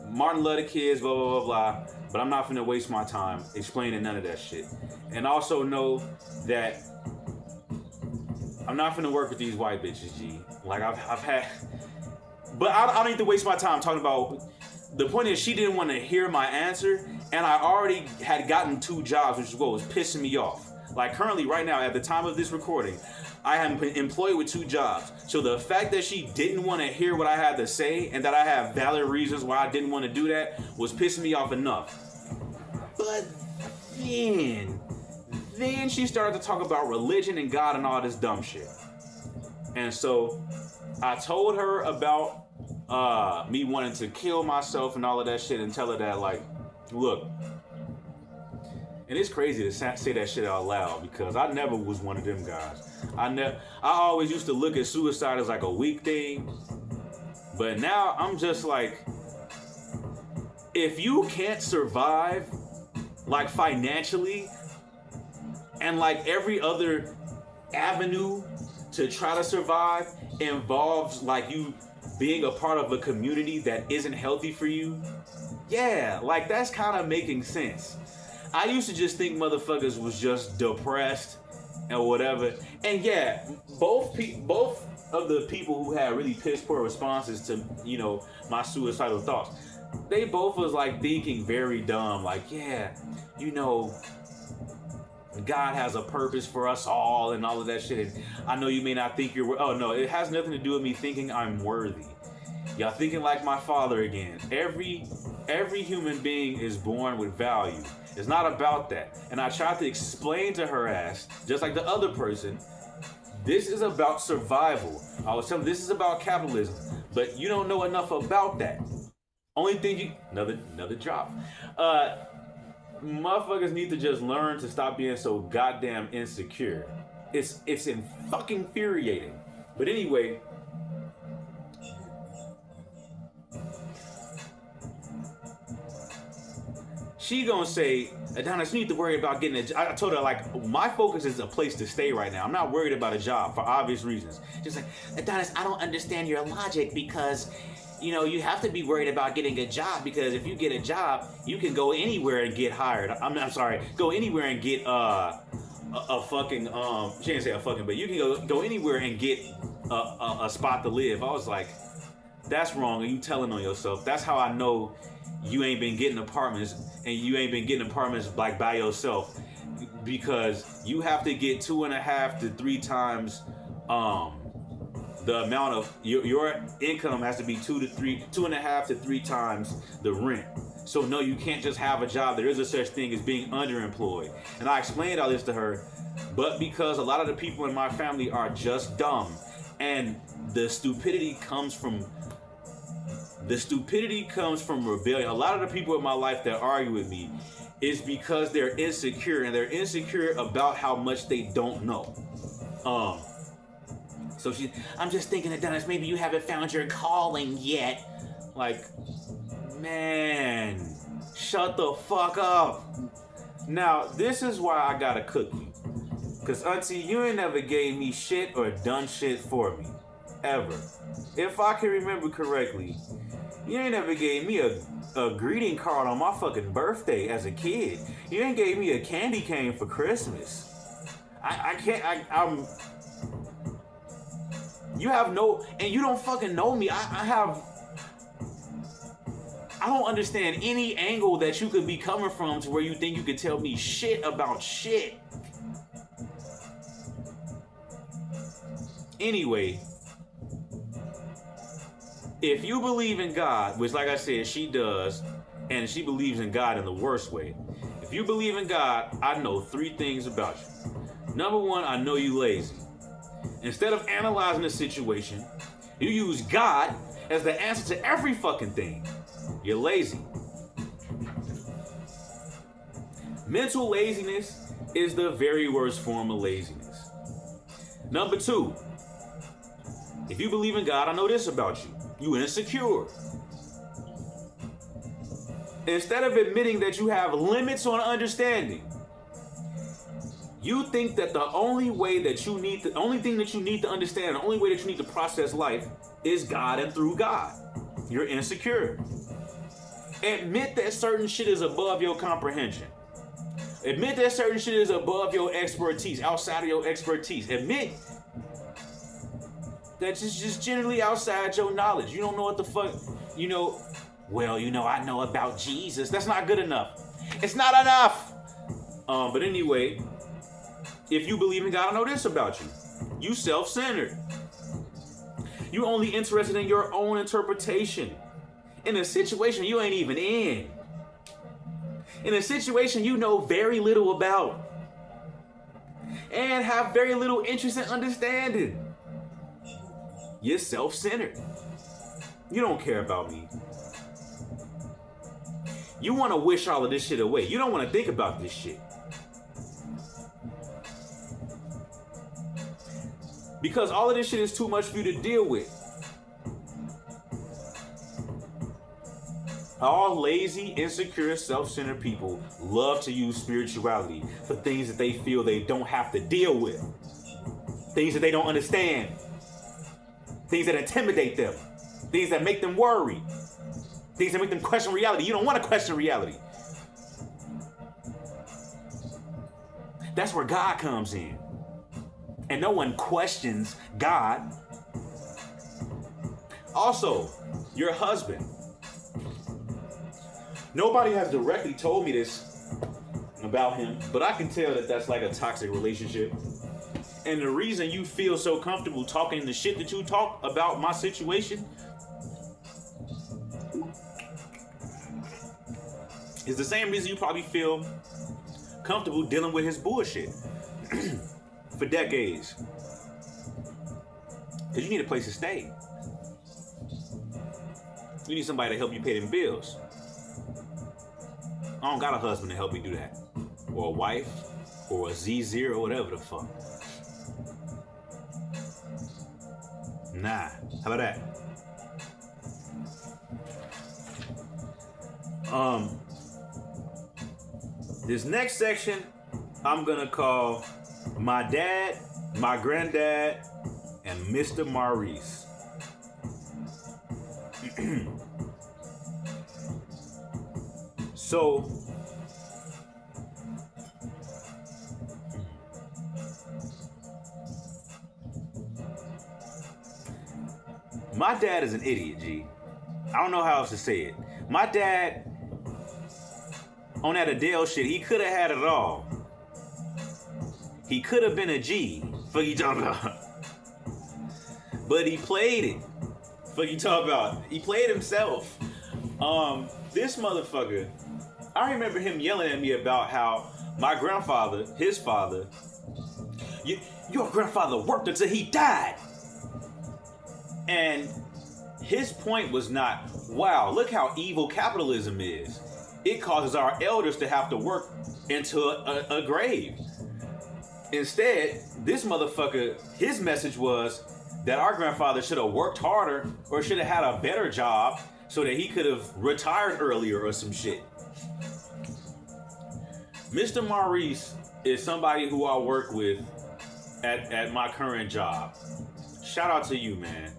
Martin love the kids, blah blah blah blah, but I'm not finna waste my time explaining none of that shit. And also know that I'm not finna work with these white bitches, G. Like I've had, but I don't need to waste my time talking about. The point is, she didn't want to hear my answer, and I already had gotten 2 jobs, which is what was pissing me off. Like currently, right now, at the time of this recording, I am employed with 2 jobs. So the fact that she didn't want to hear what I had to say, and that I have valid reasons why I didn't want to do that, was pissing me off enough. But then she started to talk about religion and God and all this dumb shit. And so I told her about me wanting to kill myself and all of that shit, and tell her that, like, look, and it's crazy to say that shit out loud, because I never was one of them guys. I always used to look at suicide as like a weak thing, but now I'm just like, if you can't survive, like financially, and like every other avenue to try to survive involves like you being a part of a community that isn't healthy for you, yeah, like that's kind of making sense. I used to just think motherfuckers was just depressed and whatever. And yeah, both of the people who had really piss poor responses to, you know, my suicidal thoughts, they both was like thinking very dumb, like, yeah, you know, God has a purpose for us all and all of that shit. And I know you may not think you're, oh no, it has nothing to do with me thinking I'm worthy. Y'all thinking like my father again. Every human being is born with value. It's not about that. And I tried to explain to her ass, just like the other person, this is about survival. I was telling them this is about capitalism, but you don't know enough about that. Only thing you, another drop. Motherfuckers need to just learn to stop being so goddamn insecure. It's fucking infuriating. But anyway, she gonna say, Adonis, you need to worry about getting a job. I told her, like, my focus is a place to stay right now. I'm not worried about a job for obvious reasons. She's like, Adonis, I don't understand your logic, because, you know, you have to be worried about getting a job, because if you get a job, you can go anywhere and get hired. I'm sorry, go anywhere and get a fucking, she didn't say a fucking, but you can go anywhere and get a spot to live. I was like, that's wrong, and you telling on yourself. That's how I know you ain't been getting apartments, and you ain't been getting apartments like by yourself, because you have to get 2.5 to 3 times the amount of your income has to be 2.5 to 3 times the rent. So no, you can't just have a job. There is a such thing as being underemployed. And I explained all this to her, but because a lot of the people in my family are just dumb, and the stupidity comes from rebellion. A lot of the people in my life that argue with me is because they're insecure, and they're insecure about how much they don't know. So I'm just thinking that, Dennis, maybe you haven't found your calling yet. Like, man, shut the fuck up. Now, this is why I gotta cook you. Because, Auntie, you ain't never gave me shit or done shit for me. Ever. If I can remember correctly, you ain't never gave me a greeting card on my fucking birthday as a kid. You ain't gave me a candy cane for Christmas. You have no, and you don't fucking know me. I don't understand any angle that you could be coming from to where you think you could tell me shit about shit. Anyway, if you believe in God, which like I said, she does, and she believes in God in the worst way. If you believe in God, I know 3 things about you. Number 1, I know you lazy. Instead of analyzing the situation, you use God as the answer to every fucking thing. You're lazy. Mental laziness is the very worst form of laziness. Number 2, if you believe in God, I know this about you. You insecure. Instead of admitting that you have limits on understanding, you think that the only thing that you need to understand, the only way that you need to process life is God and through God. You're insecure. Admit that certain shit is above your comprehension. Admit that certain shit is above your expertise, outside of your expertise. Admit that it's just generally outside your knowledge. You don't know what the fuck, I know about Jesus. That's not good enough. It's not enough. But anyway, if you believe in God, I know this about you. You self-centered. You only interested in your own interpretation. In a situation you ain't even in. In a situation you know very little about. And have very little interest in understanding. You're self-centered. You don't care about me. You want to wish all of this shit away. You don't want to think about this shit. Because all of this shit is too much for you to deal with. All lazy, insecure, self-centered people love to use spirituality for things that they feel they don't have to deal with. Things that they don't understand. Things that intimidate them. Things that make them worry. Things that make them question reality. You don't want to question reality. That's where God comes in. And no one questions God. Also, your husband. Nobody has directly told me this about him, but I can tell that that's like a toxic relationship. And the reason you feel so comfortable talking the shit that you talk about my situation is the same reason you probably feel comfortable dealing with his bullshit for decades. Because you need a place to stay. You need somebody to help you pay them bills. I don't got a husband to help me do that. Or a wife. Or a Z0 or whatever the fuck. Nah. How about that? This next section I'm gonna call My Dad, My Granddad, and Mr. Maurice. So, my dad is an idiot, G. I don't know how else to say it. My dad, on that Adele shit, he could have had it all. He could have been a G. Fuck you talking about. But he played it. Fuck you talking about. He played himself. This motherfucker, I remember him yelling at me about how my grandfather, his father, your grandfather worked until he died. And his point was not, wow, look how evil capitalism is. It causes our elders to have to work into a grave. Instead, this motherfucker, his message was that our grandfather should have worked harder or should have had a better job so that he could have retired earlier or some shit. Mr. Maurice is somebody who I work with at my current job. Shout out to you, man.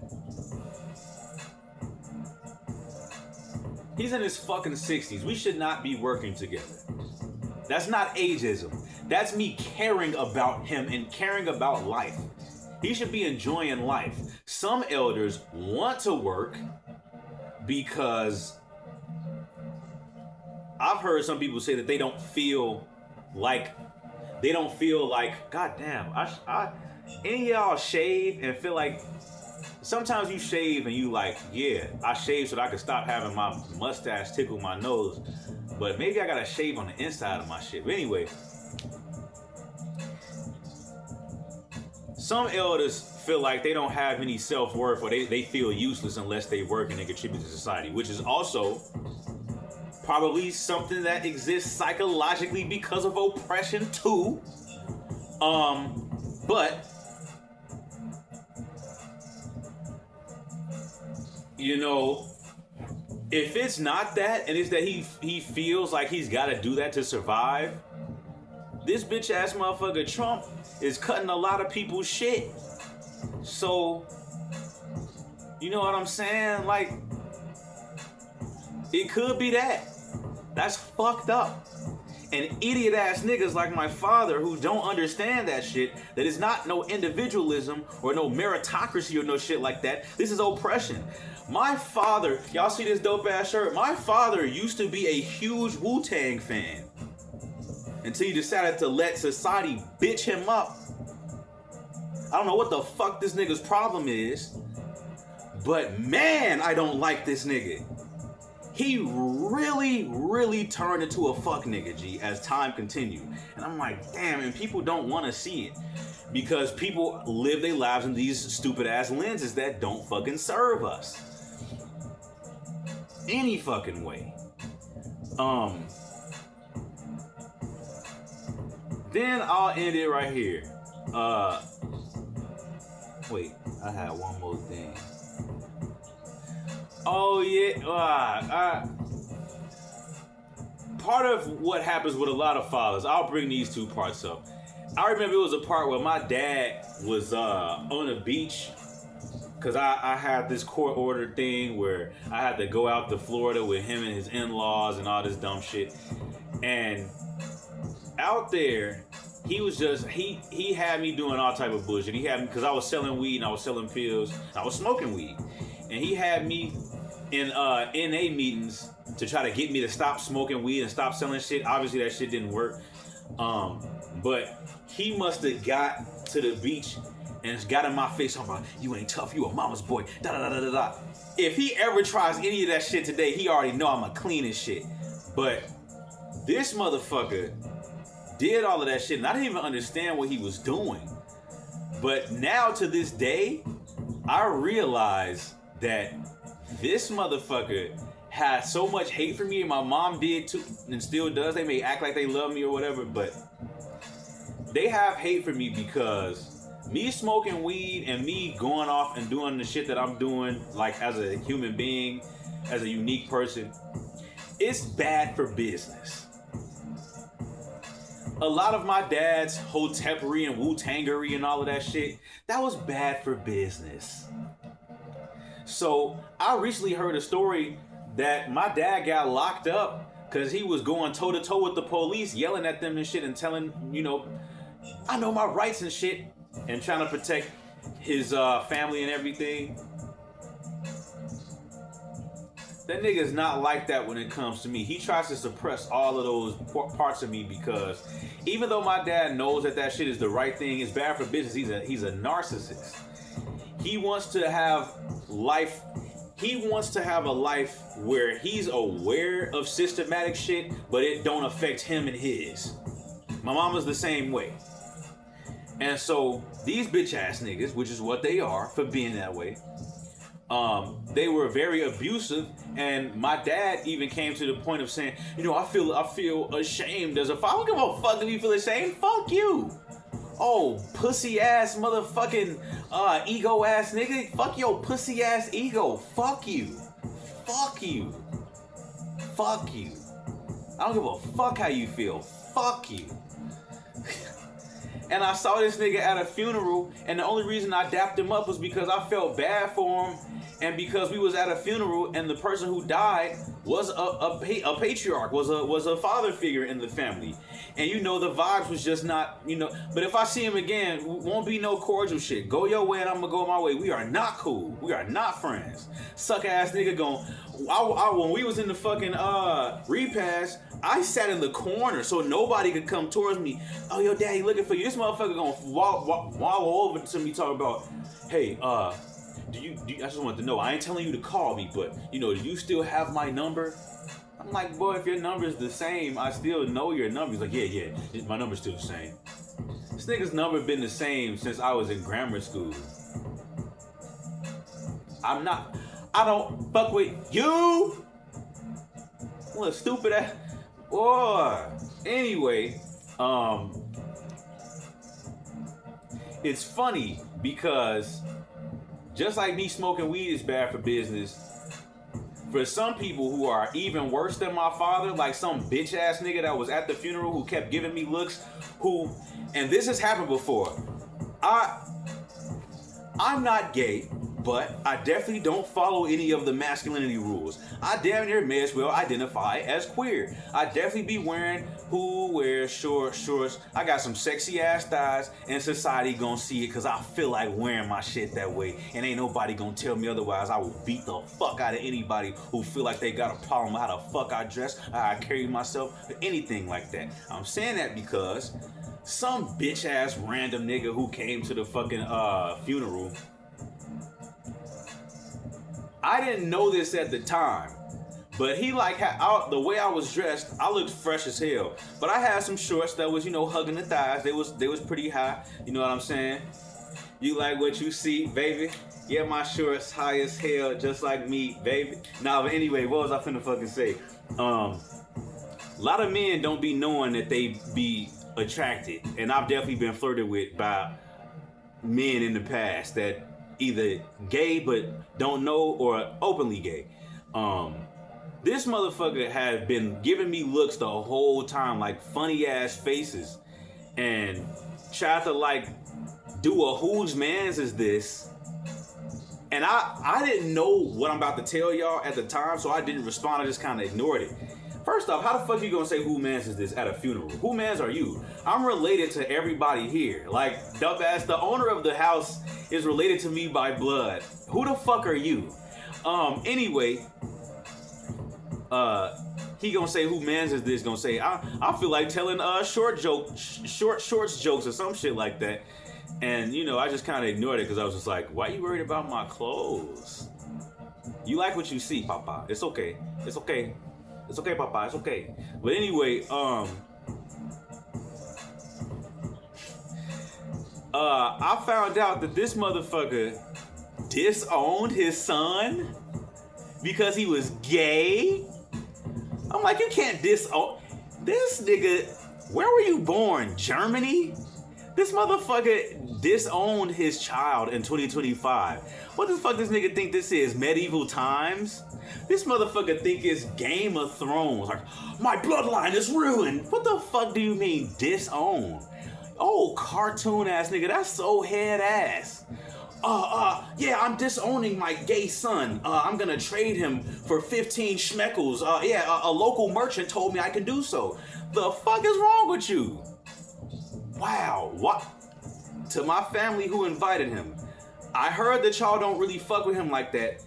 He's in his fucking 60s. We should not be working together. That's not ageism. That's me caring about him and caring about life. He should be enjoying life. Some elders want to work because I've heard some people say that they don't feel like, goddamn, any of y'all shave and feel like, sometimes you shave and you like, yeah, I shaved so that I could stop having my mustache tickle my nose, but maybe I gotta shave on the inside of my shit. But anyway, some elders feel like they don't have any self-worth or they feel useless unless they work and they contribute to society, which is also probably something that exists psychologically because of oppression too. But you know, if it's not that, and it's that he feels like he's got to do that to survive, this bitch ass motherfucker Trump is cutting a lot of people's shit. So, you know what I'm saying? Like, it could be that. That's fucked up. And idiot ass niggas like my father who don't understand that shit, that is not no individualism or no meritocracy or no shit like that. This is oppression. My father, y'all see this dope ass shirt? My father used to be a huge Wu-Tang fan until he decided to let society bitch him up. I don't know what the fuck this nigga's problem is, but man, I don't like this nigga. He really turned into a fuck nigga, G, as time continued. And I'm like, damn, and people don't want to see it. Because people live their lives in these stupid ass lenses that don't fucking serve us. Any fucking way. Then I'll end it right here. Wait, I had one more thing. Oh yeah, part of what happens with a lot of fathers, I'll bring these two parts up. I remember it was a part where my dad was on a beach, because I had this court order thing where I had to go out to Florida with him and his in-laws and all this dumb shit. And out there, he was just, he had me doing all type of bullshit. He had me, because I was selling weed and I was selling pills, and I was smoking weed. And he had me in NA meetings to try to get me to stop smoking weed and stop selling shit. Obviously that shit didn't work. But he must have got to the beach and got in my face talking about, you ain't tough, you a mama's boy, da da da da da. If he ever tries any of that shit today, he already know I'm a clean as shit. But this motherfucker did all of that shit and I didn't even understand what he was doing. But now to this day, I realize that this motherfucker has so much hate for me, and my mom did too, and still does. They may act like they love me or whatever, but they have hate for me because me smoking weed and me going off and doing the shit that I'm doing, like as a human being, as a unique person, it's bad for business. A lot of my dad's hotepery and Wu-Tangery and all of that shit, that was bad for business. So I recently heard a story that my dad got locked up because he was going toe to toe with the police, yelling at them and shit and telling, you know, I know my rights and shit, and trying to protect his family and everything. That nigga's not like that when it comes to me. He tries to suppress all of those parts of me because even though my dad knows that that shit is the right thing, it's bad for business, he's a narcissist. He wants to have life. He wants to have a life where he's aware of systematic shit, but it don't affect him and his. My mama's the same way. And so these bitch ass niggas, which is what they are for being that way, they were very abusive, and my dad even came to the point of saying, you know, I feel ashamed as a father. I don't give a fuck if you feel ashamed. Fuck you. Oh, pussy ass motherfucking ego ass nigga. Fuck your pussy ass ego. Fuck you. Fuck you. Fuck you. I don't give a fuck how you feel. Fuck you. And I saw this nigga at a funeral, and the only reason I dapped him up was because I felt bad for him, and because we was at a funeral, and the person who died was a patriarch, was a father figure in the family, and you know the vibes was just not, you know. But if I see him again, won't be no cordial shit. Go your way, and I'm gonna go my way. We are not cool. We are not friends. Suck ass nigga going. When we was in the fucking repast, I sat in the corner so nobody could come towards me. Oh, yo, daddy looking for you. This motherfucker gonna wallow over to me talking about, hey, do you, I just wanted to know, I ain't telling you to call me, but, you know, do you still have my number? I'm like, boy, if your number's the same, I still know your number. He's like, yeah, my number's still the same. This nigga's number been the same since I was in grammar school. I don't fuck with you. What stupid ass. Boy. Anyway, it's funny because just like me smoking weed is bad for business, for some people who are even worse than my father, like some bitch ass nigga that was at the funeral who kept giving me looks, and this has happened before. I'm not gay, but I definitely don't follow any of the masculinity rules. I damn near may as well identify as queer. I definitely be wearing who wears shorts. I got some sexy ass thighs, and society gonna see it because I feel like wearing my shit that way. And ain't nobody gonna tell me otherwise. I will beat the fuck out of anybody who feel like they got a problem with how the fuck I dress, how I carry myself, or anything like that. I'm saying that because some bitch ass random nigga who came to the fucking funeral, I didn't know this at the time, but he the way I was dressed, I looked fresh as hell. But I had some shorts that was, hugging the thighs. They was pretty high. You know what I'm saying? You like what you see, baby? Yeah, my shorts high as hell, just like me, baby. Nah, but anyway, what was I finna fucking say? A lot of men don't be knowing that they be attracted, and I've definitely been flirted with by men in the past that either gay but don't know or openly gay. This motherfucker had been giving me looks the whole time, like funny ass faces, and tried to do a whose man's is this, and I didn't know what I'm about to tell y'all at the time, so I didn't respond. I just kind of ignored it. First off, how the fuck you gonna say who mans is this at a funeral? Who mans are you? I'm related to everybody here. Like, dumbass, the owner of the house is related to me by blood. Who the fuck are you? Anyway, he gonna say who mans is this, gonna say, I feel like telling short shorts jokes or some shit like that. And, I just kind of ignored it because I was just like, why you worried about my clothes? You like what you see, Papa. It's okay. It's okay. It's okay, Papa. It's okay. But anyway, I found out that this motherfucker disowned his son because he was gay. I'm like, you can't disown this nigga. Where were you born? Germany? This motherfucker disowned his child in 2025. What the fuck this nigga think this is? Medieval times? This motherfucker think it's Game of Thrones. Like, my bloodline is ruined. What the fuck do you mean disown? Oh, cartoon ass nigga, that's so head ass. Yeah, I'm disowning my gay son. I'm gonna trade him for 15 schmeckles. A local merchant told me I can do so. The fuck is wrong with you? Wow, what? To my family who invited him, I heard that y'all don't really fuck with him like that.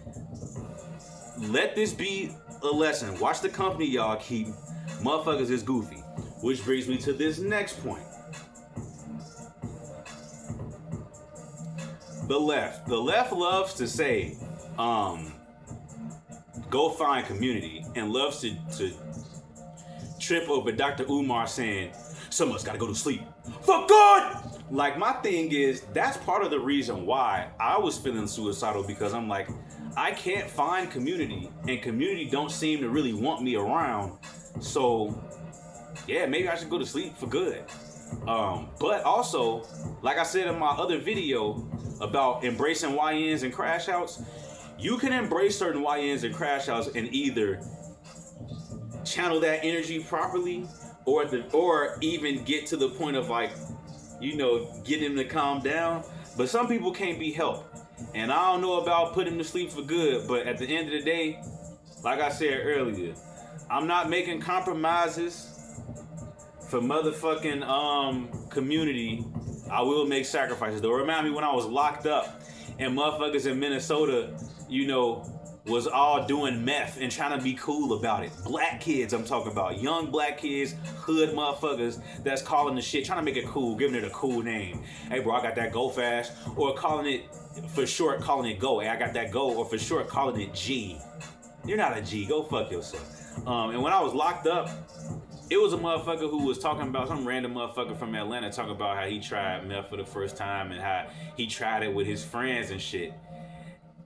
Let this be a lesson. Watch the company y'all keep. Motherfuckers is goofy. Which brings me to this next point. The left. The left loves to say, go find community, and loves to trip over Dr. Umar saying, some of us gotta go to sleep. For good! Like, my thing is, that's part of the reason why I was feeling suicidal, because I'm like, I can't find community, and community don't seem to really want me around. So, yeah, maybe I should go to sleep for good. But also, like I said in my other video about embracing YNs and crash outs, you can embrace certain YNs and crash outs and either channel that energy properly, or even get to the point of getting him to calm down. But some people can't be helped. And I don't know about putting him to sleep for good, but at the end of the day, like I said earlier, I'm not making compromises for motherfucking community. I will make sacrifices. Though, remind me when I was locked up and motherfuckers in Minnesota, was all doing meth and trying to be cool about it. Black kids, I'm talking about. Young black kids, hood motherfuckers that's calling the shit, trying to make it cool, giving it a cool name. Hey, bro, I got that Go Fast. Or calling it, for short, calling it Go. Hey, I got that Go. Or for short, calling it G. You're not a G. Go fuck yourself. And when I was locked up, it was a motherfucker who was talking about, some random motherfucker from Atlanta talking about how he tried meth for the first time and how he tried it with his friends and shit.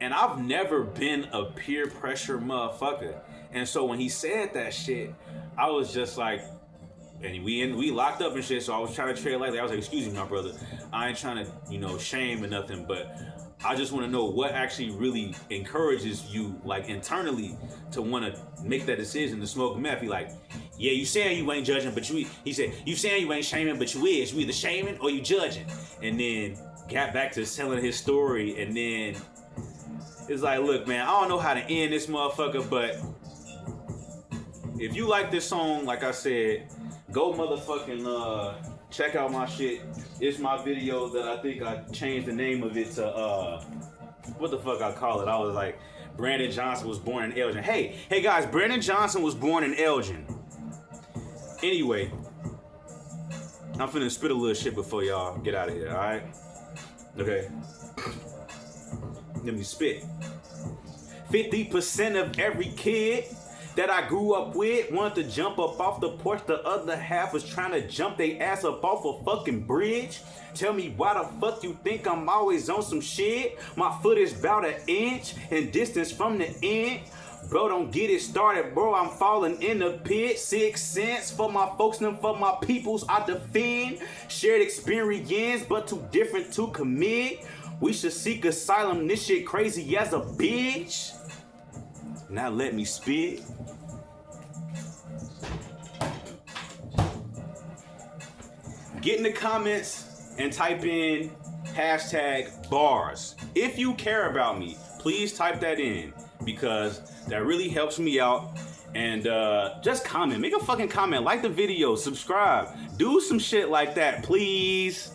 And I've never been a peer pressure motherfucker. And so when he said that shit, I was just like, and we locked up and shit, so I was trying to tread lightly. I was like, excuse me, my brother. I ain't trying to, shame or nothing, but I just want to know what actually really encourages you, like, internally to want to make that decision to smoke meth. He like, yeah, you saying you ain't judging, but he said, you saying you ain't shaming, but you is. You either shaming or you judging. And then got back to telling his story, and then it's like, look, man, I don't know how to end this motherfucker, but if you like this song, like I said, go motherfucking check out my shit. It's my video that I think I changed the name of it to what the fuck I call it. I was like, Brandon Johnson was born in Elgin. Hey guys, Brandon Johnson was born in Elgin. Anyway, I'm finna spit a little shit before y'all get out of here, alright? Okay. Let me spit. 50% of every kid that I grew up with wanted to jump up off the porch. The other half was trying to jump they ass up off a fucking bridge. Tell me why the fuck you think I'm always on some shit? My foot is about an inch in distance from the end. Bro, don't get it started, bro. I'm falling in the pit. 6 cents for my folks and for my peoples I defend. Shared experience, but too different to commit. We should seek asylum. This shit crazy as a bitch. Now let me spit. Get in the comments and type in #bars. If you care about me, please type that in, because that really helps me out. And just comment. Make a fucking comment. Like the video. Subscribe. Do some shit like that, please.